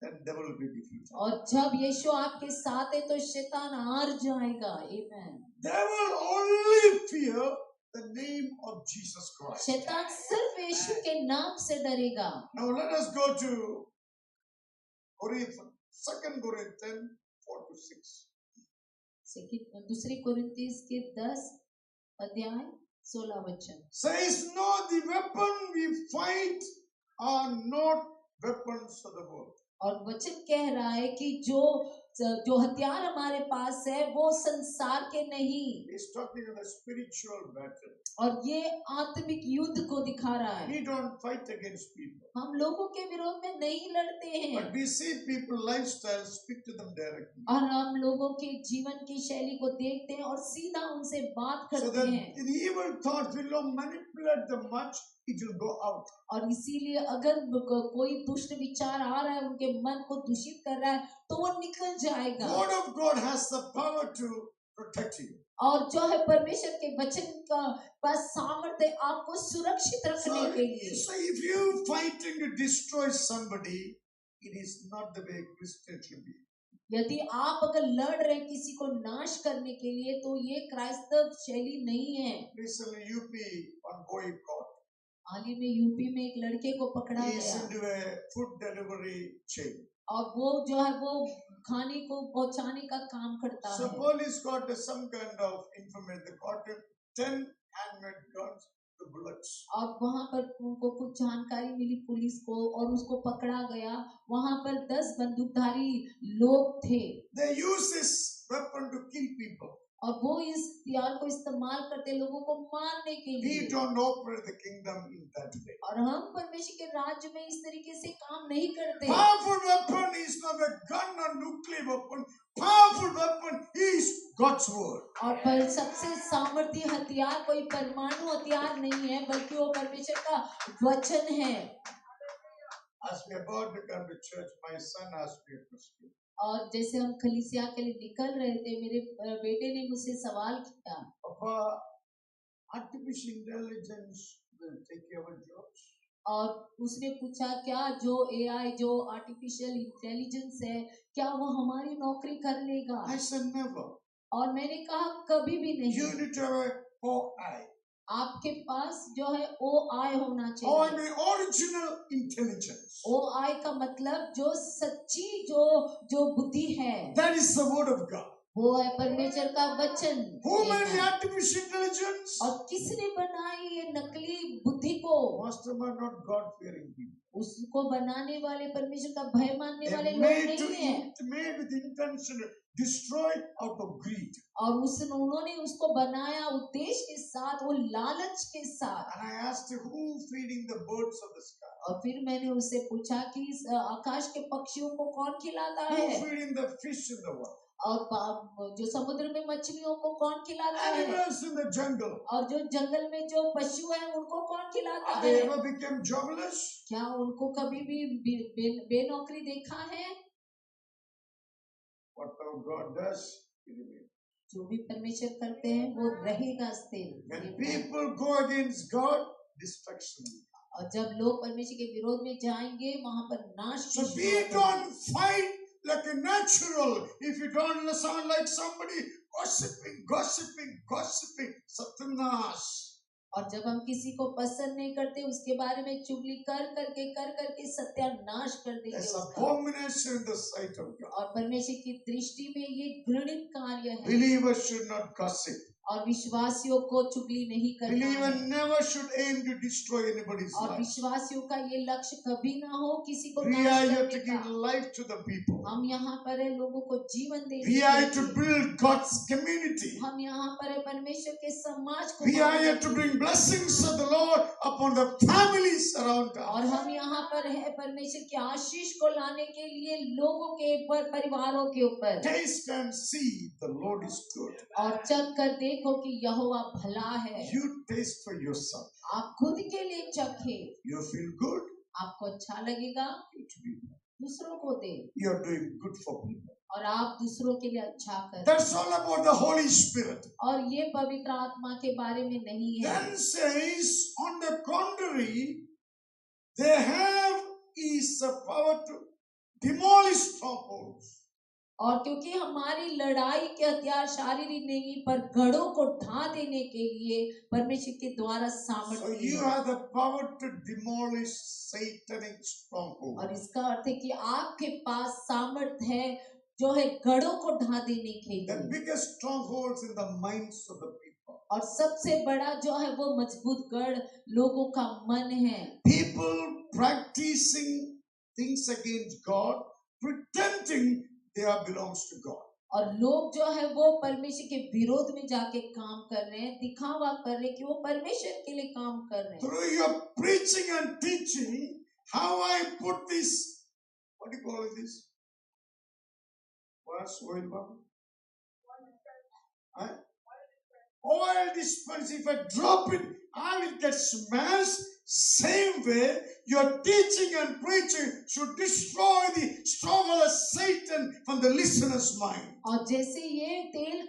then devil will be defeated. और जब यीशु आपके साथ है तो शैतान हार जाएगा। आमीन। Devil only fear the name of Jesus Christ. शैतान सिर्फ यीशु के नाम से डरेगा। Now let us go to Corinthians, 2 Corinthians 4-6. दूसरी कोरिन्थियों के 10 अध्याय 16 वचन Says, no, the weapon we fight are not weapons of the world. और वचन कह रहा है कि जो हथियार हमारे पास है वो संसार के नहीं, He's talking of the spiritual battle. और ये आत्मिक युद्ध को दिखा रहा है। We don't fight against people. हम लोगों के विरोध में नहीं लड़ते हैं, But we see people lifestyle, speak to them directly. और हम लोगों के जीवन की शैली को देखते हैं और सीधा उनसे बात So करते that हैं। the evil thoughts will not manipulate them much, it will go out. और इसीलिए अगर कोई दुष्ट विचार आ रहा है, उनके मन को दूषित कर रहा है, तो वो निकल जाएगा। Word of God has the power to protect you. और जो है परमेश्वर के वचन का पास सामर्थ्य है आपको सुरक्षित रखने के लिए। So if you fighting to destroy somebody, it is not the way Christian should be. यदि आप अगर लड़ रहे हैं किसी को नाश करने के लिए, तो ये क्राइस्तव शैली नहीं है। Recently, UP, one boy caught. हाल ही में यूपी में एक लड़के को पकड़ा He is गया। into a food delivery chain. और वो जो है वो खाने को पहुंचाने का काम करता So है। police got some kind of information. They got 10 handmade guns, the bullets. और वहां पर उनको कुछ जानकारी मिली पुलिस को और उसको पकड़ा गया। वहां पर 10 बंदूकधारी लोग थे They use this weapon to kill people. और वो इस हथियार को इस्तेमाल करते लोगों को मारने के We लिए। don't operate the kingdom in that way. और हम परमेश्वर के राज्य में इस तरीके से काम नहीं करते। Powerful weapon is not a gun or nuclear weapon. Powerful weapon is God's word. और पर सबसे सामर्थ्य हथियार कोई परमाणु हथियार नहीं है बल्कि वो परमेश्वर का वचन है। As we are about to come to church, my son asked me a question. और जैसे हम कलीसिया के लिए निकल रहे थे मेरे बेटे ने मुझसे सवाल किया, Papa, artificial intelligence will take care of our jobs. और उसने पूछा क्या जो एआई जो आर्टिफिशियल इंटेलिजेंस है क्या वो हमारी नौकरी कर लेगा? I said never. और मैंने कहा कभी भी You नहीं। need to have a OI. आपके पास जो है ओ आई होना OI चाहिए। means original intelligence. ओ आई का मतलब जो सच्ची जो बुद्धि है That is the word of God. वो है परमेश्वर का वचन। Who made the artificial intelligence? और किसने बनाई ये नकली बुद्धि को? Mastermind, not God-fearing people. उसको बनाने वाले परमेश्वर का भय मानने वाले They लोग made नहीं है। made with intention to destroy out of greed. और उन्होंने उसको बनाया उद्देश्य के साथ, वो लालच के साथ। And I asked her, who feeding the birds of the sky? और फिर मैंने उससे पूछा कि इस आकाश के पक्षियों को कौन खिलाता Who है? feeding the fish in the water? और जो समुद्र में मछलियों को कौन खिलाता है? Animals in the jungle. और जो जंगल में जो पशु है उनको कौन खिलाता Have they है? ever become jobless? क्या उनको कभी भी बेनौकरी देखा है? Whatever God does, He remains. जो भी परमेश्वर करते हैं वो रहेगा स्थिर। When people go against God, destruction will come. और जब लोग परमेश्वर के विरोध में जाएंगे वहां पर नाश की So we शुरुआत होगी। don't fight like a natural. If you don't sound like somebody gossiping, Satyanas. और जब हम किसी को पसंद नहीं करते उसके बारे में चुगली कर करके सत्यानाश कर देंगे That's उसका। abomination in the sight of God. और परमेश्वर की दृष्टि में ये घृणित कार्य है। Believers should not gossip. और विश्वासियों को चुगली नहीं करना Believer है। never should aim to destroy anybody's और life. विश्वासियों का ये लक्ष्य कभी ना हो किसी को We नाश are here करने to give का। life to the people. हम यहाँ पर है लोगों को जीवन देने We के are to लिए। build God's community. हम यहाँ पर है परमेश्वर के समाज को We are बनाने here to के bring लिए। blessings of the Lord upon the families around और us. हम यहाँ पर है परमेश्वर के आशीष को लाने के लिए लोगों के ऊपर, परिवारों के ऊपर। Taste and see the Lord is good. और चख कर देखो कि यहोवा भला है। You taste for yourself. आप खुद के लिए चखे, You feel good. आपको अच्छा लगेगा, It will be good. दूसरों को दे You are doing good for people. और आप दूसरों के लिए अच्छा करें। That's all about the Holy Spirit. और ये पवित्र आत्मा के बारे में नहीं है। Then says, on the contrary, they have is the power to demolish strongholds. और क्योंकि हमारी लड़ाई के हथियार शारीरिक नहीं पर गढ़ों को ढा देने के लिए परमेश्वर के द्वारा So सामर्थ्य you है। have the power to demolish satanic strongholds. और इसका अर्थ है कि आपके पास सामर्थ्य है जो है गढ़ों को ढा देने के The लिए। biggest strongholds in the minds of the people. और सबसे बड़ा जो है वो मजबूत गढ़ लोगों का मन है। People practicing things against God, pretending they are belongs to God. और लोग जो है वो परमेश्वर के विरोध में जाके काम कर रहे हैं, दिखावा कर रहे हैं कि वो परमेश्वर के लिए काम कर रहे हैं। Through your preaching and teaching, how I put this, what do you call this? What's oil bomb? Huh? Oil dispense, if I drop it, I will get smashed. Same way, your teaching and preaching should destroy the stronghold of Satan from the listener's mind. और जैसे ये तेल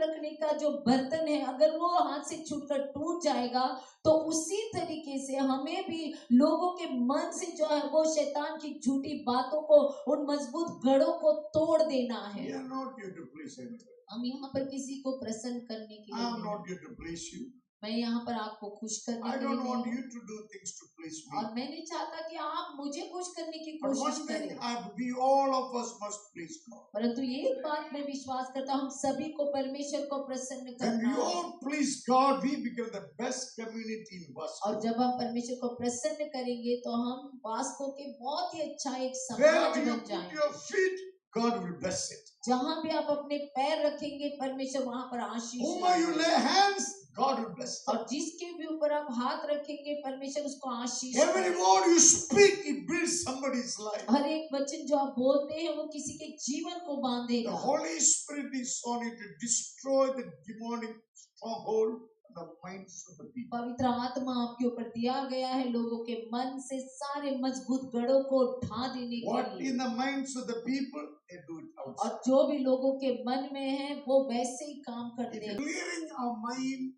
रखने का जो बर्तन है अगर वो हाथ से छूटकर टूट जाएगा तो उसी तरीके से हमें भी लोगों के मन से जो है वो शैतान की झूठी बातों को, उन मजबूत गढ़ों को तोड़ देना We है। are not here to please anybody. हम यहाँ पर किसी को प्रसन्न करने के I लिए am नहीं, not here to please you. मैं यहाँ पर आपको खुश करने I के लिए don't नहीं want हूँ you to do things to please me. और मैं नहीं चाहता कि आप मुझे खुश करने की But कोशिश one thing, करें, we all of us must please God. परंतु एक बात मैं विश्वास करता हूँ, हम सभी को परमेश्वर को प्रसन्न When करना we है। all please God, we become the best community in Vasco. और जब हम परमेश्वर को प्रसन्न करेंगे तो हम वास्को के बहुत ही अच्छा एक समाज Wherever you बन put जाएंगे। your feet, God will bless it. जहाँ भी आप अपने पैर रखेंगे परमेश्वर वहाँ पर आशीष Whom you लाएगा। lay hands, God will bless them. और जिसके भी ऊपर आप हाथ रखेंगे परमेश्वर उसको आशीष Every देगा। word you speak, it builds somebody's life. हर एक वचन जो आप बोलते हैं वो किसी के जीवन को The बांधेगा। Holy Spirit is on you to destroy the demonic stronghold in the minds of the people. पवित्र आत्मा आपके ऊपर दिया गया है लोगों के मन से सारे मजबूत गढ़ों को ढा देने के What लिए। in the minds of the people, they do it और outside. जो भी लोगों के मन में है वो वैसे ही काम करते It हैं। is clearing our mind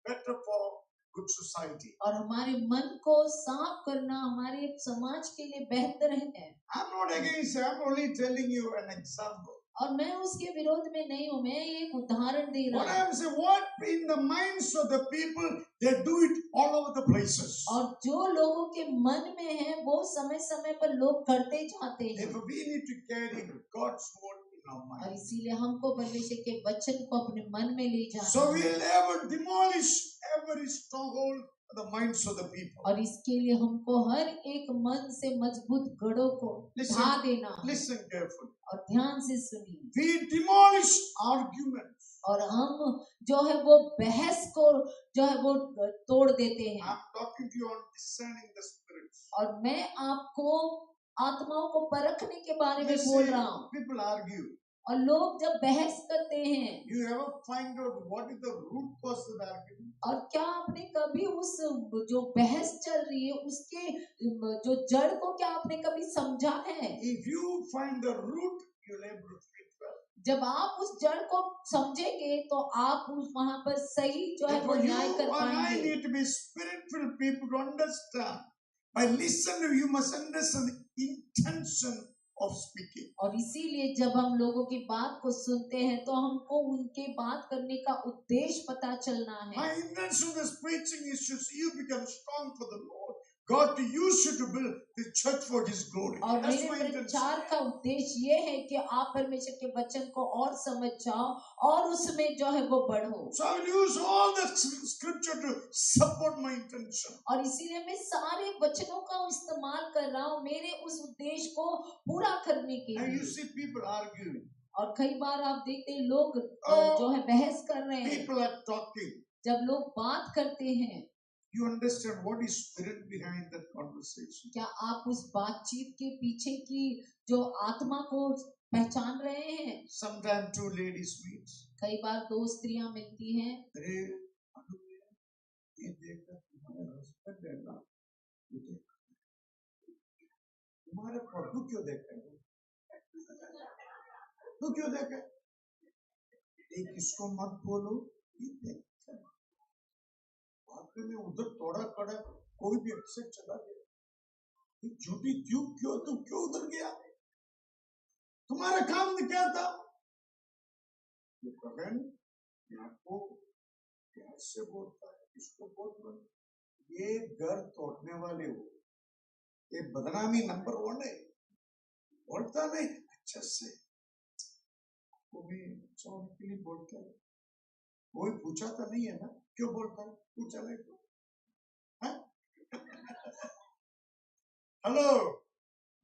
better for good society. और हमारे मन को साफ करना हमारे समाज के लिए बेहतर है। I'm not against it. I'm only telling you an example. और मैं उसके विरोध में नहीं हूँ, मैं एक उदाहरण दे What रहा हूँ। I'm saying, what in the minds of the people, they do it all over the places. और जो लोगों के मन में है वो समय समय पर लोग करते जाते हैं। Therefore, we need to carry God's word in our और mind. इसीलिए हमको परमेश्वर के वचन को अपने मन में ले जाना So है। we'll ever demolish every stronghold of the minds of the people. और इसके लिए हमको हर एक मन से मजबूत गढ़ों को Listen. ढा देना है। Listen carefully. और ध्यान से सुनिए। We demolish arguments. और हम जो है वो बहस को जो है वो तोड़ देते हैं। I'm talking to you on discerning the spirits. और मैं आपको आत्माओं को परखने के बारे में You बोल see, रहा हूँ। people argue. और लोग जब बहस करते हैं, You ever find out what is the root cause of the argument? और क्या आपने कभी उस जो बहस चल रही है उसके जो जड़ को क्या आपने कभी समझा है? If you find the root, you'll able to treat well. जब आप उस जड़ को समझेंगे तो आप उस वहां पर सही जो है वो Therefore, you न्याय कर and I पाएंगे। need to be spirit-filled people to understand. By listening, you must understand the intention of speaking. और इसीलिए जब हम लोगों की बात को सुनते हैं तो हमको उनके बात करने का उद्देश्य पता चलना है। My intention of this preaching is to see you become strong for the Lord. God to use you to build the church for His glory. और That's मेरे my intention. प्रचार का उद्देश्य ये है कि आप परमेश्वर के वचन को और समझ जाओ और उसमें जो है वो बढ़ो। So I will use all the scripture to support my intention. और इसीलिए मैं सारे वचनों का इस्तेमाल कर रहा हूँ मेरे उस उद्देश्य को पूरा करने के And you लिए। see people arguing. और कई बार आप देखते हैं लोग जो है बहस कर रहे हैं। People are talking. जब लोग बात करते हैं, You understand what is spirit behind that conversation. क्या आप उस बातचीत के पीछे की जो आत्मा को पहचान रहे हैं? Sometimes two ladies meet. कई बार दो स्त्रियां मिलती हैं। अरे अनु ये देखकर तुम्हारा हस्बैंड है ना, ये देख, तुम्हारे प्रभु क्यों देखे? तू क्यों देखे? एक इसको मत बोलो, ये देख। आखिर में उधर तोड़ा पड़ा, कोई भी अपसेट चला गया। ये झूठी क्यों तू क्यों उधर गया? तुम्हारा काम क्या था? ये बहन आपको कैसे बोलता है, इसको बोल रहा, ये घर तोड़ने वाले हो, ये बदनामी नंबर 1 है। बोलता नहीं अच्छा से, वो भी सोने के लिए बोलता है। कोई पूछा तो नहीं है ना, क्यों बोलता है? पूछा नहीं तो। Hello,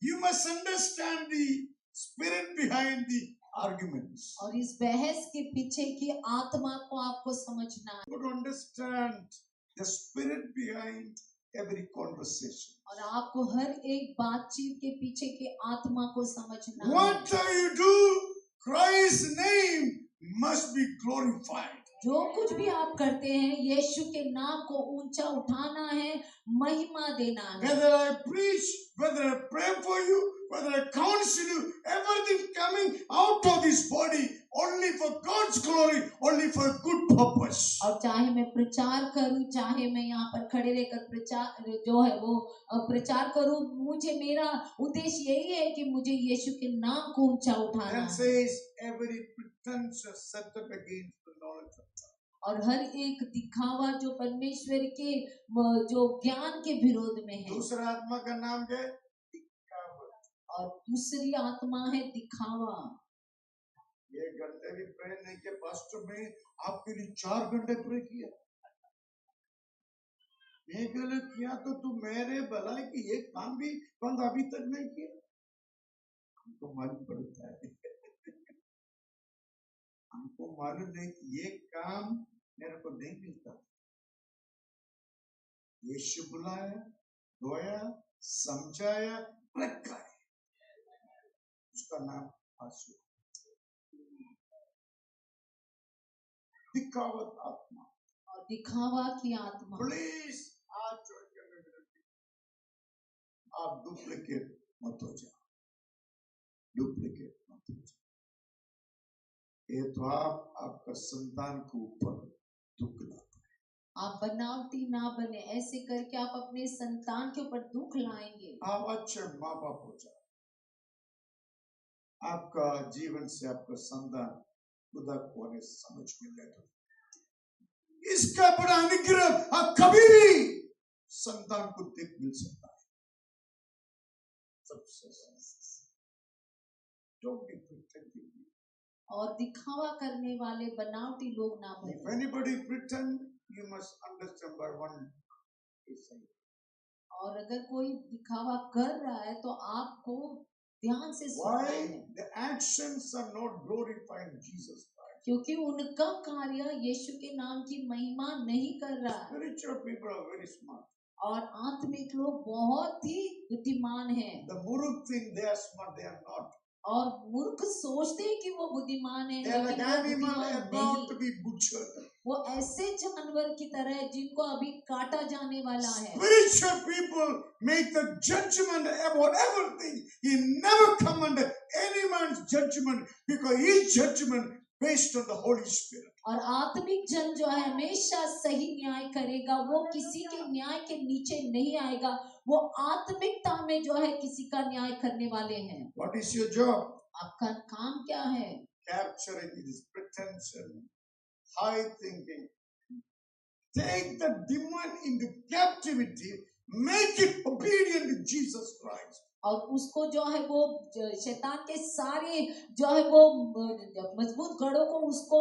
you must understand the spirit behind the arguments. और इस बहस के पीछे की आत्मा को आपको समझना है। You got to understand the spirit behind every conversation. और आपको हर एक बातचीत के पीछे की आत्मा को समझना है। Whatever you do, Christ's name must be glorified. जो कुछ भी आप करते हैं यीशु के नाम को ऊंचा उठाना है, महिमा देना है। Whether I preach, whether I pray for you, whether I counsel you, everything coming out of this body only for God's glory, only for a good purpose. और चाहे मैं प्रचार करूं, चाहे मैं यहाँ पर खड़े रहकर प्रचार जो है वो प्रचार करूं, मुझे मेरा उद्देश्य यही है कि मुझे यीशु के नाम को ऊंचा उठाना That है। says every pretense set up against the knowledge of God. और हर एक दिखावा जो परमेश्वर के जो ज्ञान के विरोध में है। दूसरा आत्मा का नाम क्या है? दिखावट। और दूसरी आत्मा है दिखावा। ये घंटे भी प्रे नहीं किया पास्टर, में आपके लिए 4 घंटे प्रे किया, मैं गलत किया तो तू मेरे भलाई की एक काम भी बंद अभी तक नहीं किया। हमको मालूम पड़ता है हमको मालूम नहीं कि ये काम मेरे को नहीं मिलता। यीशु बुलाया, धोया, समझाया, रखा है, उसका नाम आंसू। दिखावत आत्मा और दिखावा की आत्मा। प्लीज आज ज्वाइन करने विनती, आप डुप्लीकेट मत हो जाओ, डुप्लीकेट मत हो जाओ। ये तो आप आपका संतान के ऊपर दुख लाता है। आप बनावटी ना बने, ऐसे करके आप अपने संतान के ऊपर दुख लाएंगे। आप अच्छे माँ बाप हो जाओ, आपका जीवन से आपका संतान खुदा को ने समझ में ले दो। इसका बड़ा अनुग्रह आप कभी भी संतान को देख मिल सकता है। सबसे don't be pretending. और दिखावा करने वाले बनावटी लोग ना If बने। anybody pretend, you must understand by one is saying. और अगर कोई दिखावा कर रहा है तो आपको ध्यान से सुनना Why है, the actions are not glorifying Jesus Christ. क्योंकि उनका कार्य यीशु के नाम की महिमा नहीं कर रहा है। Spiritual people are very smart. और आत्मिक लोग बहुत ही बुद्धिमान हैं। The Muruk think they are smart, they are not. और मूर्ख सोचते हैं कि वो बुद्धिमान है, They are like लेकिन वो animal बुद्धिमान about नहीं। to be butchered. वो ऐसे जानवर की तरह है जिनको अभी काटा जाने वाला है। Spiritual people make the judgment about everything. He never come under any man's judgment because his judgment based on the Holy Spirit. और आत्मिक जन जो है हमेशा सही न्याय करेगा, वो किसी के न्याय के नीचे नहीं आएगा। वो आत्मिकता में जो है किसी का न्याय करने वाले हैं। What is your job? आपका काम क्या है? Capturing this pretension, high thinking. Take the demon into captivity, make it obedient to Jesus Christ. और उसको जो है वो शैतान के सारे जो है वो मजबूत गढ़ों को उसको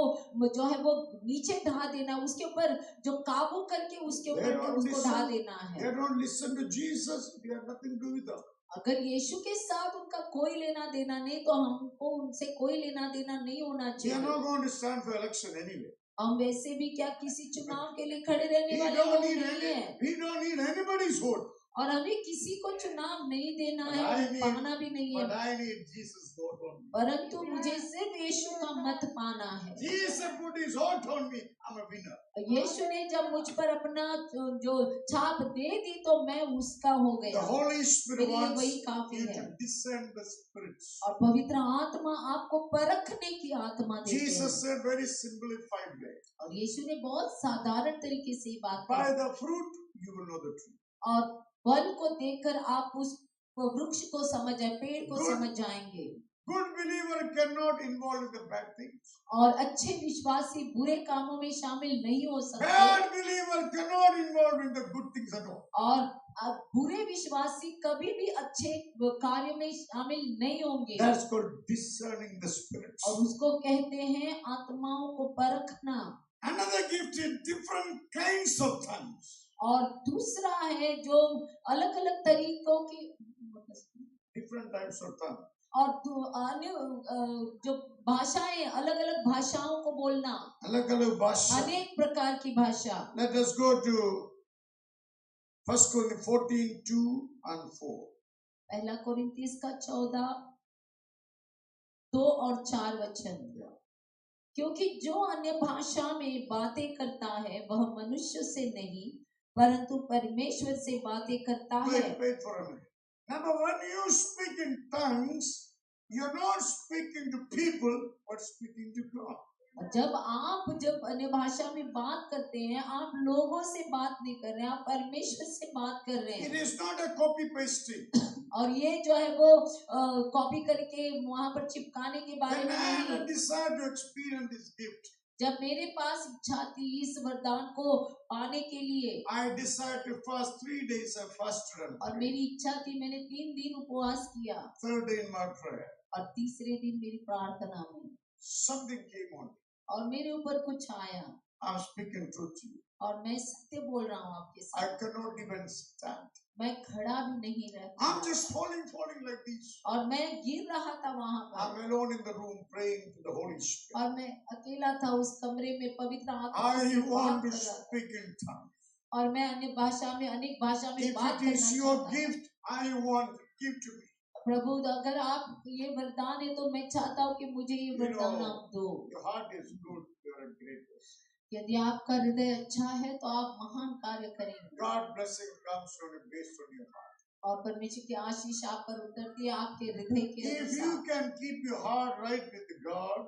जो है वो नीचे ढा देना, उसके ऊपर जो काबू करके उसके ऊपर उसको ढा देना है। They don't listen to Jesus. We have nothing to do with them. अगर यीशु के साथ उनका कोई लेना देना नहीं तो हमको उनसे कोई लेना देना नहीं होना We are चाहिए। not going to stand for election anyway. हम वैसे भी क्या किसी चुनाव के लिए खड़े रहने We वाले don't लोग need नहीं है, we don't need anybody's vote. और हमें किसी को चुनाव नहीं देना But है, I need- पाना भी नहीं है, But I need Jesus' vote on me. परंतु मुझे सिर्फ यीशु का मत पाना है। Jesus put his vote on me. I'm a winner. यीशु ने जब मुझ पर अपना जो छाप दे दी तो मैं उसका हो The गया। Holy Spirit मेरे लिए wants वही काफी you है। to discern the spirits. और पवित्र आत्मा आपको परखने की आत्मा देते हैं। Jesus said very simplified way. और यीशु ने बहुत साधारण तरीके से बात By की। the fruit you will know the truth. और फल को देखकर आप उस वृक्ष को समझ जाए, पेड़ को Good. समझ जाएंगे। Good believer cannot involve in the bad things. और अच्छे विश्वासी बुरे कामों में शामिल नहीं हो सकते, Bad believer cannot involve in the good things at all. और बुरे विश्वासी कभी भी अच्छे कार्य में शामिल नहीं होंगे। That's called discerning the spirits. और उसको कहते हैं आत्माओं को परखना। Another gift is different kinds of tongues. और दूसरा है जो अलग अलग तरीकों की Different types of tongues. और अन्य जो भाषाएं, अलग अलग भाषाओं को बोलना, अलग-अलग भाषा. अनेक प्रकार की भाषा। Let us go to 1 Corinthians 14, 2 and 4. पहला कोरिन्थियों का 14, 2 और 4 वचन। क्योंकि जो अन्य भाषा में बातें करता है वह मनुष्य से नहीं परंतु परमेश्वर से बातें करता है। Wait for a minute. Number one, you speak in tongues, you're not speaking to people, but speaking to God. जब अन्य भाषा में बात करते हैं, आप लोगों से बात नहीं कर रहे हैं, आप परमेश्वर से बात कर रहे It हैं। is not a copy pasting. और ये जो है वो कॉपी करके वहां पर चिपकाने के बारे When में I नहीं। decide to experience this gift, जब मेरे पास इच्छा थी इस वरदान को पाने के लिए, I decided to fast 3 days. I fasted and और prayed. मेरी इच्छा थी, मैंने 3 दिन उपवास किया, Third day in my prayer, और तीसरे दिन मेरी प्रार्थना में something came on me. और मेरे ऊपर कुछ आया, I'm speaking truth to you. और मैं सत्य बोल रहा हूँ आपके I साथ। cannot even stand. मैं खड़ा भी नहीं रह I'm पाया, just falling like this. और मैं गिर रहा था वहां पर, I'm alone in the room praying to the Holy Spirit. और मैं अकेला था उस कमरे में, पवित्र आत्मा I से बात want to कर रहा था, speak in tongues. और मैं अनेक भाषा में If बात it is करना your चाहता हूँ। gift, I want give to me. प्रभु, अगर आप ये वरदान है तो मैं चाहता हूँ कि मुझे ये वरदान आप दो। Your heart is good. You're a great person. यदि आपका हृदय अच्छा है तो आप महान कार्य करेंगे, God blessing comes on you based on your heart. और परमेश्वर की आशीष आप पर उतरती है आपके हृदय के If अनुसार। you can keep your heart right with God,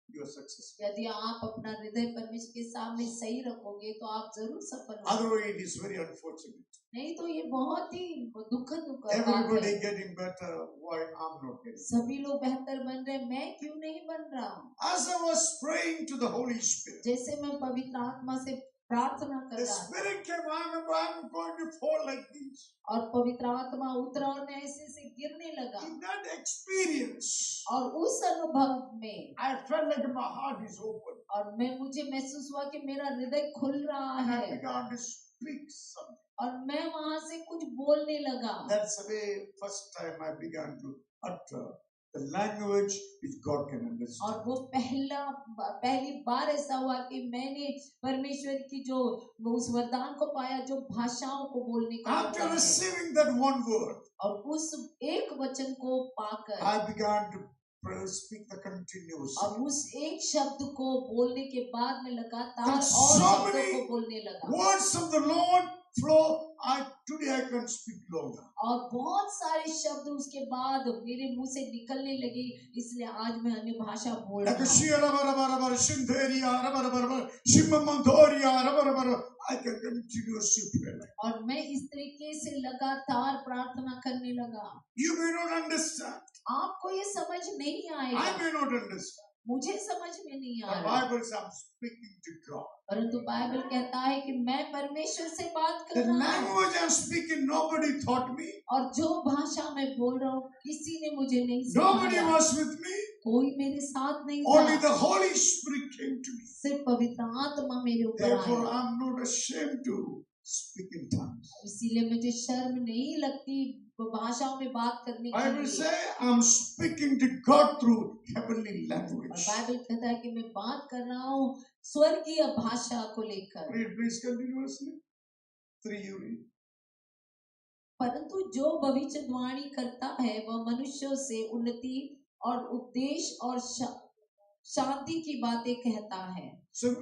you are successful. यदि आप अपना हृदय परमेश्वर के सामने सही रखोगे तो आप जरूर सफल होंगे। Otherwise, it is very unfortunate. नहीं तो ये बहुत ही दुखद बात Everybody है। getting better. Why I'm not getting? सभी लोग बेहतर बन रहे, मैं क्यों नहीं बन रहा हूँ? As I was praying to the Holy Spirit, जैसे मैं पवित्र आत्मा से प्रार्थना कर the रहा था, Spirit came. I remember I'm going to fall like this. और पवित्र आत्मा उतरा और मैं ऐसे से गिरने लगा, In that experience, और उस अनुभव में I felt like my heart is open, और मुझे महसूस हुआ कि मेरा हृदय खुल रहा and I है, began to speak something. और मैं वहां से कुछ बोलने लगा। That's the way first time I began to utter the language which God can understand. और वो पहली बार ऐसा हुआ कि मैंने परमेश्वर की जो उस वरदान को पाया जो भाषाओं को बोलने का After वरदान है। receiving that one word, और उस एक वचन को पाकर I began to speak the continuous. और उस एक शब्द को बोलने के बाद में लगातार And और so शब्दों many को बोलने लगा, words of the Lord flow. Today I can speak longer. और बहुत सारे शब्द उसके बाद मेरे मुंह से निकलने लगे, इसलिए आज मैं अन्य भाषा बोल रहा हूँ। I can continuously pray. और मैं इस तरीके से लगातार प्रार्थना करने लगा। You may not understand. आपको ये समझ नहीं I आएगा, may not understand. मुझे समझ में नहीं The आ रहा, Bible says I'm speaking to God. परंतु बाइबल कहता है कि मैं परमेश्वर से बात The कर रहा हूँ, language I'm speaking, nobody taught me. और जो भाषा मैं बोल रहा हूँ किसी ने मुझे नहीं Nobody सिखाया, was with me. कोई मेरे साथ नहीं Only था, the Holy Spirit came to me. सिर्फ पवित्र आत्मा मेरे ऊपर Therefore, आया। I'm not ashamed to speak in tongues. इसीलिए मुझे शर्म नहीं लगती भाषाओं में बात करने के Bible लिए। say I'm speaking to God through heavenly और language. बाइबल कहता है कि मैं बात कर रहा हूँ स्वर्गीय भाषा को लेकर। Read, please continuously. 3 you read. परंतु जो भविष्यवाणी करता है वह मनुष्यों से उन्नति और उपदेश और शांति की बातें कहता है। So,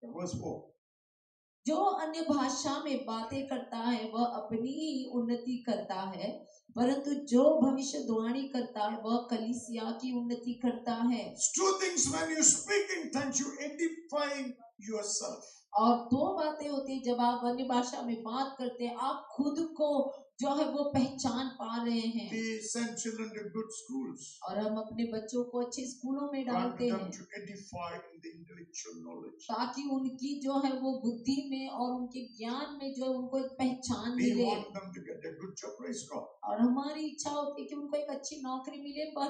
verse 4. जो अन्य भाषा में बातें करता है वह अपनी ही उन्नति करता है, परंतु जो भविष्यवाणी करता है वह कलीसिया की उन्नति करता है। Two things when you speak in tongues, you edifying yourself. और दो बातें होती है जब आप अन्य भाषा में बात करते हैं, आप खुद को जो है वो पहचान पा रहे हैं। We send children to good schools. और हम अपने बच्चों को अच्छे स्कूलों में Want डालते them हैं to edify in the intellectual knowledge. ताकि उनकी जो है वो बुद्धि में और उनके ज्ञान में जो है उनको एक पहचान We मिले। want them to get a good job. Praise God. और हमारी इच्छा होती है कि उनको एक अच्छी नौकरी मिले, पर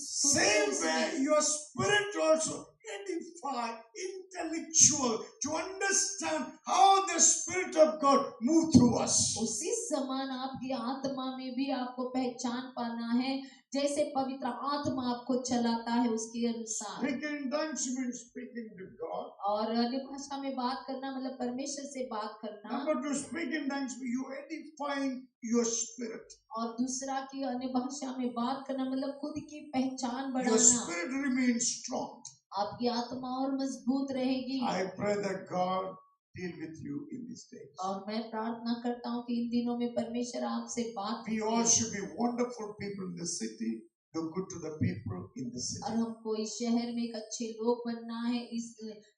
Same way, your spirit also edify, intellectual, to understand how the Spirit of God move through us. उसी समान आपकी आत्मा में भी आपको पहचान पाना है, जैसे पवित्र आत्मा आपको चलाता है उसके अनुसार। Speaking in tongues means speaking to God. और अन्य भाषा में बात करना मतलब परमेश्वर से बात करना। Number two, speak in tongues, you edifying your spirit. और दूसरा कि अन्य भाषा में बात करना मतलब खुद की पहचान Your बढ़ाना। spirit remains strong. आपकी आत्मा और मजबूत रहेगी। I pray that God deal with you in these days. और मैं प्रार्थना करता हूँ कि इन दिनों में परमेश्वर आपसे बात We all should be wonderful people in the city, do good to the people in the और city. हमको इस शहर में एक अच्छे लोग बनना है, इस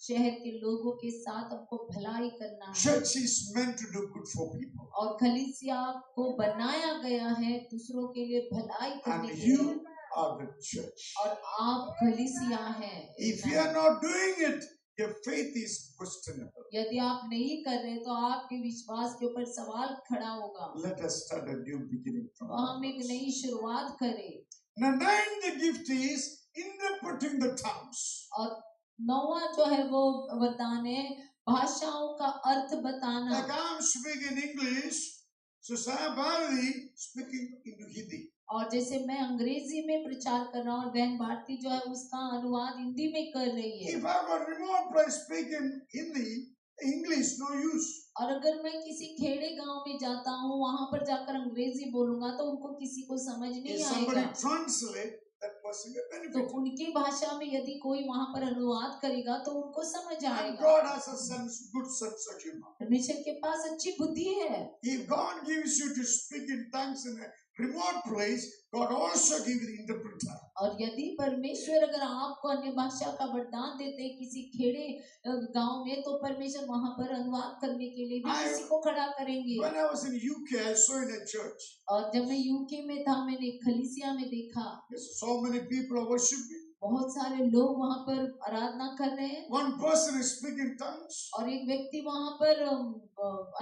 शहर के लोगों के साथ हमको भलाई करना है। Church is meant to do good for people. और कलीसिया को बनाया गया है दूसरों के लिए भलाई करने And के लिए। you are the church. और आप कलीसिया हैं। If you are not doing it, your faith is questionable. यदि आप नहीं कर रहे तो आपके विश्वास के ऊपर सवाल खड़ा होगा। Let us start a new beginning from तो हम एक नई शुरुआत करें। Now, ninth gift is interpreting the tongues. और नौवां जो है वो वरदान है भाषाओं का अर्थ बताना। Like I'm speaking English, so Sahabali speaking into Hindi. और जैसे मैं अंग्रेजी में प्रचार कर रहा हूँ और बहन भारती जो है उसका अनुवाद हिंदी में कर रही है। If I were remote place speaking Hindi, English no use. और अगर मैं किसी खेड़े गांव में जाता हूँ वहां पर जाकर अंग्रेजी बोलूंगा तो उनको किसी को समझ If नहीं somebody आएगा। translate, that person get तो benefit. उनकी भाषा में यदि कोई वहां पर अनुवाद करेगा तो उनको समझ And आएगा। God has a sense, good sense of humor. परमेश्वर के पास अच्छी बुद्धि है। If God gives you to speak in tongues in a remote place, God also gives you the interpreter. और यदि परमेश्वर अगर आपको अन्य भाषा का वरदान देते हैं किसी खेड़े गांव में तो परमेश्वर वहां पर अनुवाद करने के लिए भी किसी को खड़ा करेंगे। When I was in UK, I saw in a church. और जब मैं यूके में था मैंने खलीसिया में देखा Yes, so many people are worshiping. बहुत सारे लोग वहां पर आराधना कर रहे हैं One person is speaking tongues. और एक व्यक्ति वहां पर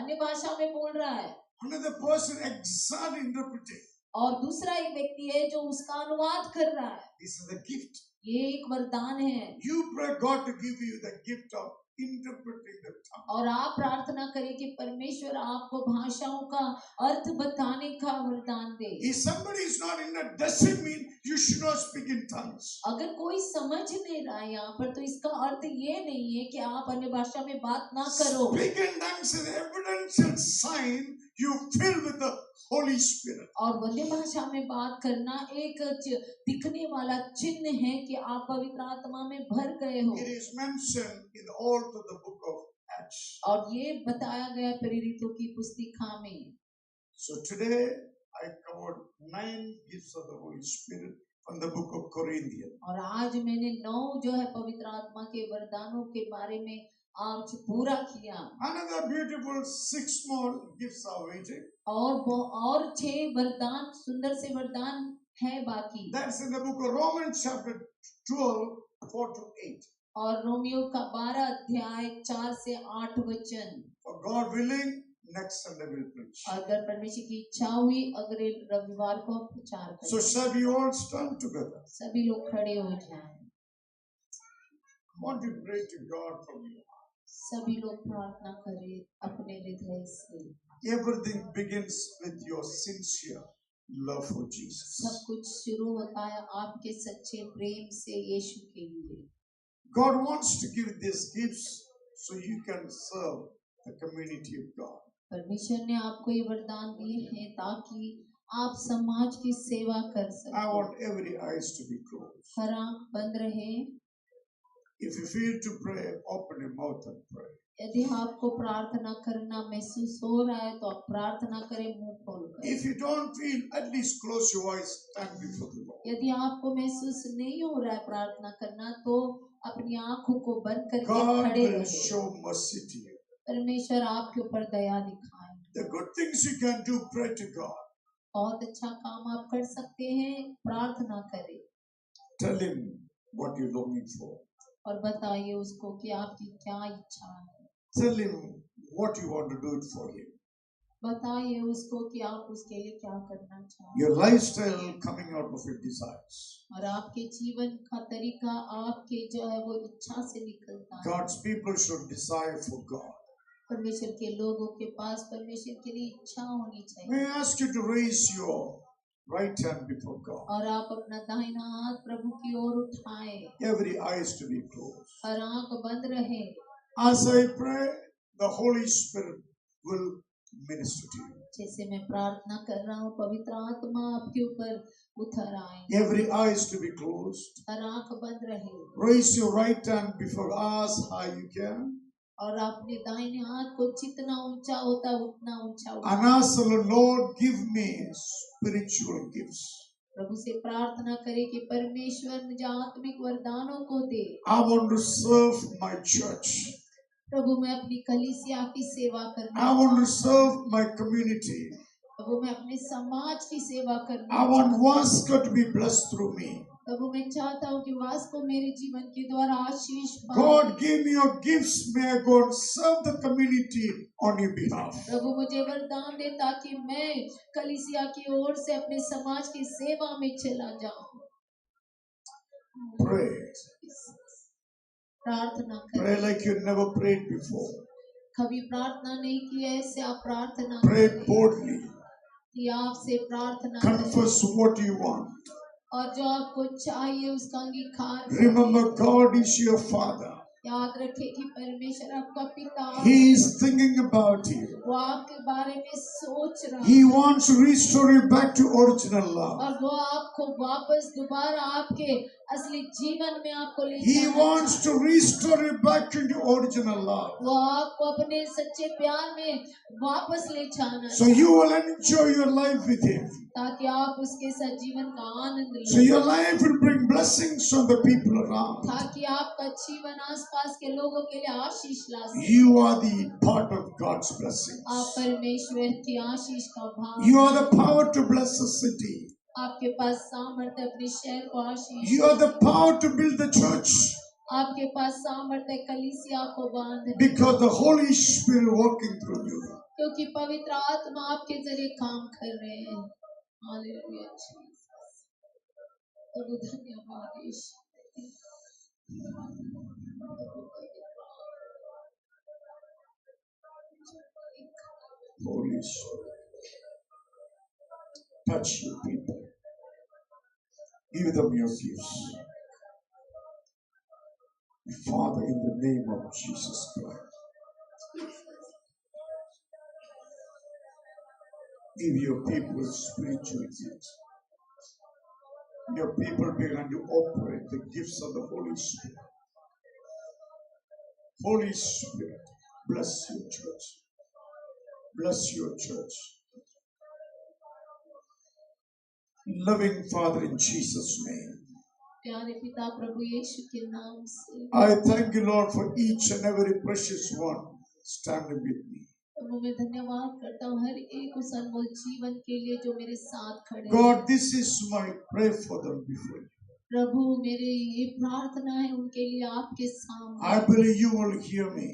अन्य भाषा में बोल रहा है Another person exactly interpreting. और दूसरा एक व्यक्ति है जो उसका अनुवाद कर रहा है। This is the gift. ये एक वरदान है You pray God to give you the gift of interpreting the tongue. और आप प्रार्थना करें कि परमेश्वर आपको भाषाओं का अर्थ बताने का वरदान दे। If somebody is not in that, doesn't mean you should not speak in tongues. अगर कोई समझ नहीं रहा है यहाँ पर तो इसका अर्थ ये नहीं है कि आप अन्य भाषा में बात ना करो। Speak in tongues is evidential sign you fill with the Holy Spirit. और वन्य भाषा में बात करना एक दिखने वाला चिन्ह है कि आप पवित्र आत्मा में भर गए हो। It is mentioned in all to the book of Acts. और ये बताया गया प्रेरितों की पुस्तिका में। So today I covered 9 gifts of the Holy Spirit from the book of Corinthians. और आज मैंने 9 जो है पवित्र आत्मा के वरदानों के बारे में आज पूरा किया। Another beautiful 6 more gifts are waiting. और 6 वरदान सुंदर से वरदान है बाकी। That's in the book of Romans chapter 12, 4 to 8. और रोमियो का 12 अध्याय 4 से 8 वचन। For God willing, next Sunday we'll preach. अगर परमेश्वर की इच्छा हुई अगले रविवार को हम प्रचार करेंगे। So shall we all stand together? सभी लोग खड़े हो जाएं। I want to pray to God from you. सभी लोग प्रार्थना करें अपने हृदय से। Everything begins with your sincere love for Jesus. सब कुछ शुरू होता है आपके सच्चे प्रेम से यीशु के लिए। God wants to give these gifts so you can serve the community of God. परमेश्वर ने आपको ये वरदान दिए हैं ताकि आप समाज की सेवा कर I सकें। want every eyes to be closed. हर आंख बंद रहे। If you feel to pray, open your mouth and pray. यदि आपको प्रार्थना करना महसूस हो रहा है तो आप प्रार्थना करें मुंह खोलकर। If you don't feel, at least close your eyes, stand before the Lord. यदि आपको महसूस नहीं हो रहा है प्रार्थना करना तो अपनी आंखों को बंद करके God खड़े will रहे। show mercy to you. परमेश्वर आपके ऊपर दया दिखाए। The good things you can do, pray to God. बहुत अच्छा काम आप कर सकते हैं, प्रार्थना करें Tell Him what you're longing for. और बताइए उसको कि आपकी क्या इच्छा है। Tell Him what you want to do it for Him. बताइए उसको कि आप उसके लिए क्या करना चाहते हैं। Your lifestyle coming out of your desires. और आपके जीवन का तरीका आपके जो है वो इच्छा से निकलता है। God's people should desire for God. परमेश्वर के लोगों के पास परमेश्वर के लिए इच्छा होनी चाहिए। May I ask you to raise your right hand before God. और आप अपना दाहिना हाथ प्रभु की ओर उठाएं। Every eyes to be closed. हर आंख बंद रहे। As I pray, the Holy Spirit will minister to you. जैसे मैं प्रार्थना कर रहा हूँ पवित्र आत्मा आपके ऊपर उतर आए। Every eyes to be closed. हर आंख बंद रहे Raise your right hand before us high you can. और अपने दाहिने हाथ को जितना ऊंचा होता है उतना ऊंचा And उठाएं। ask the Lord, give me spiritual gifts. प्रभु से प्रार्थना करें कि परमेश्वर मुझे आत्मिक वरदानों को दे। I want to serve my church. प्रभु मैं अपनी कलीसिया की सेवा करना I want to चाहता हूं। serve my community. प्रभु मैं अपने समाज की सेवा करना I want चाहता हूँ। Vasco to be blessed through me. प्रभु मैं चाहता हूँ कि वास्को मेरे जीवन के द्वारा आशीष पाए। God, give me your gifts. May I go and serve the community on your behalf. प्रभु मुझे वरदान दे ताकि मैं कलीसिया की ओर से अपने समाज की सेवा में चला जाऊं। Pray. प्रार्थना Pray करें। like you never prayed before. कभी प्रार्थना नहीं की ऐसे आप प्रार्थना Pray करें boldly. कि आपसे प्रार्थना करें Confess what you want. और जो आपको चाहिए उसका अंगीकार करें। Remember, God is your Father. याद रखें कि परमेश्वर आपका पिता है। He is thinking about you. वो आपके बारे में सोच रहा He है wants to restore you back to original love. और वो आपको वापस दोबारा आपके असली जीवन में आपको ले He जाना wants चाहता to restore you back to the original love. है। वो आपको अपने सच्चे प्यार में वापस ले जाना So you will enjoy your life with Him. ताकि आप उसके साथ जीवन का आनंद So लें, your life will bring blessings on the people around. ताकि आपका जीवन आसपास के लोगों के लिए आशीष ला सके। You are the part of God's blessings. आप परमेश्वर की आशीष का भाग You are the power to bless the city. आपके पास सामर्थ्य अपने शहर को आशीष You are the power to build the church आपके पास सामर्थ्य कलीसिया को बांधने because the Holy Spirit working through you. क्योंकि पवित्र आत्मा आपके जरिए काम कर रहे हैं। Hallelujah Jesus. प्रभु धन्यवाद यीशु। Holy Spirit, touch your people. Give them your gifts. Father, in the name of Jesus Christ, give your people spiritual gifts. Your people began to operate the gifts of the Holy Spirit. Holy Spirit, bless your church. Bless your church. Loving Father, in Jesus' name, प्यारे पिता प्रभु यीशु के नाम से I thank you, Lord, for each and every precious one standing with me. प्रभु मैं धन्यवाद करता हूँ हर एक उस अनमोल जीवन के लिए जो मेरे साथ खड़े हैं। God, this is my prayer for them before you. प्रभु मेरे ये प्रार्थना है उनके लिए आपके सामने। I believe you will hear me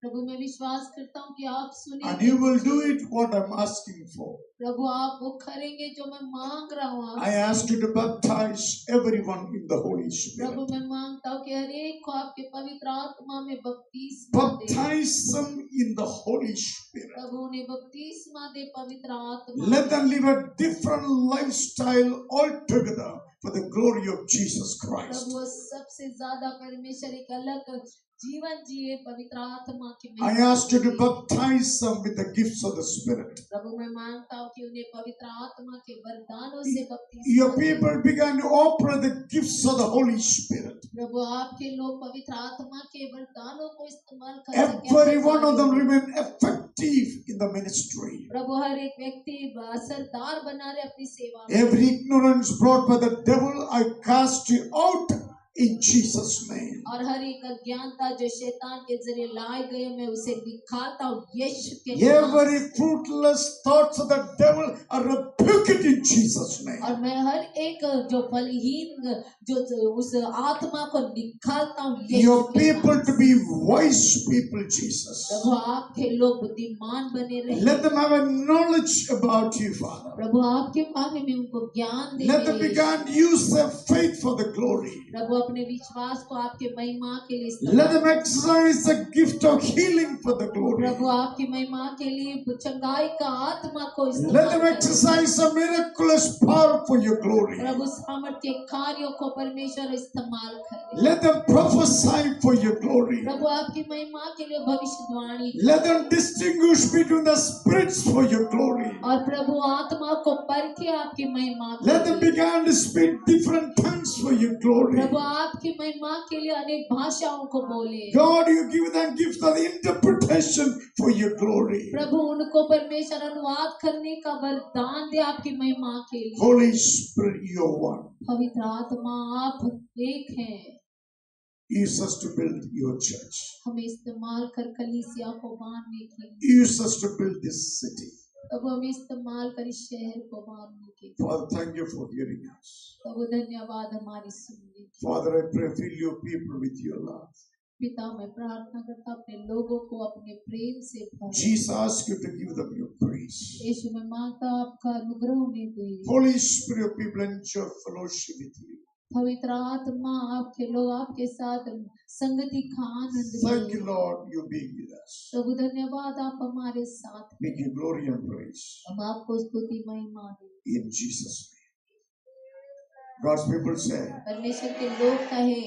प्रभु मैं विश्वास करता हूँ कि आप and सुनेंगे you will do मुझे। it what I'm asking for. प्रभु आप वो करेंगे जो मैं मांग रहा हूँ I आपसे। ask you to baptize everyone in the Holy Prabhu Spirit. मैं मांगता हूँ कि हर एक को आपके पवित्र आत्मा में बपतिस्मा दे। Baptize them in the Holy Spirit. प्रभु उन्हें बपतिस्मा दे पवित्र आत्मा Let में। them live a different lifestyle altogether for the glory of Jesus Christ. प्रभु सबसे ज्यादा परमेश्वर एक अलग जीवन जिए पवित्र आत्मा की I महिमा ask you के to लिए। baptize them with the gifts of the Spirit. प्रभु मैं मांगता हूँ कि उन्हें पवित्र आत्मा के वरदानों से Your बपतिस्मा दे। people began to operate the gifts of the Holy Spirit. प्रभु आपके लोग पवित्र आत्मा के वरदानों को इस्तेमाल कर सके Every अपने one of them कार्यों में। remain effective in the ministry. प्रभु हर एक व्यक्ति असरदार बना रहे अपनी सेवा में। Every ignorance brought by the devil, I cast you out in Jesus' name. और हर एक अज्ञानता जो शैतान के जरिए लाए गए मैं उसे निकालता हूँ यीशु के नाम Every से। fruitless thoughts of the devil are rebuked in Jesus' name. और मैं हर एक जो फलहीन जो उस आत्मा को निकालता हूँ यीशु Your के नाम people to से। be wise people, Jesus. प्रभु आपके लोग बुद्धिमान बने रहे। Let them have a knowledge about you, Father. प्रभु आपके बारे में उनको ज्ञान दे Let them begin to use their faith for the glory. प्रभु अपने विश्वास को आपके महिमा के लिए Let इस्तेमाल them exercise the gift of healing for the glory. प्रभु आपकी महिमा के लिए चंगाई का आत्मा को Let इस्तेमाल them करें। exercise the miraculous power for your glory. प्रभु सामर्थ्य कार्यों को परमेश्वर इस्तेमाल करे। Let them prophesy for your glory. प्रभु आपकी महिमा के लिए भविष्यवाणी Let them distinguish between the spirits for your glory. और प्रभु आत्मा को परखे आपकी महिमा के Let them लिए। begin to speak different tongues for your glory. प्रभु आपकी महिमा के लिए अनेक भाषाओं को बोले। God, you give them gift of interpretation for your glory. प्रभु उनको परमेश्वर अनुवाद करने का वरदान दे आपकी महिमा के लिए। Holy Spirit, you are one. पवित्र आत्मा आप एक हैं। Use us to build your church. हमें इस्तेमाल कर कलीसिया को बांधने के लिए। Use us to build this city. प्रभु हमें इस्तेमाल कर इस शहर को मानने के लिए। Father, thank you for hearing us. प्रभु धन्यवाद हमारी सुनने के। Father, I pray, fill your people with your love. पिता मैं प्रार्थना करता अपने लोगों को अपने प्रेम से भर। Jesus, ask you to give them your praise. यीशु मैं मांगता हूं आपका अनुग्रह उन्हें दे। Holy Spirit, your people enjoy fellowship with you. पवित्र आत्मा आपके लोग आपके साथ संगति का आनंद Thank लें। you, Lord, you being with us. प्रभु धन्यवाद आप हमारे साथ। We give glory and praise हम आपको स्तुति महिमा दें। in Jesus' name. God's people say, परमेश्वर के लोग कहे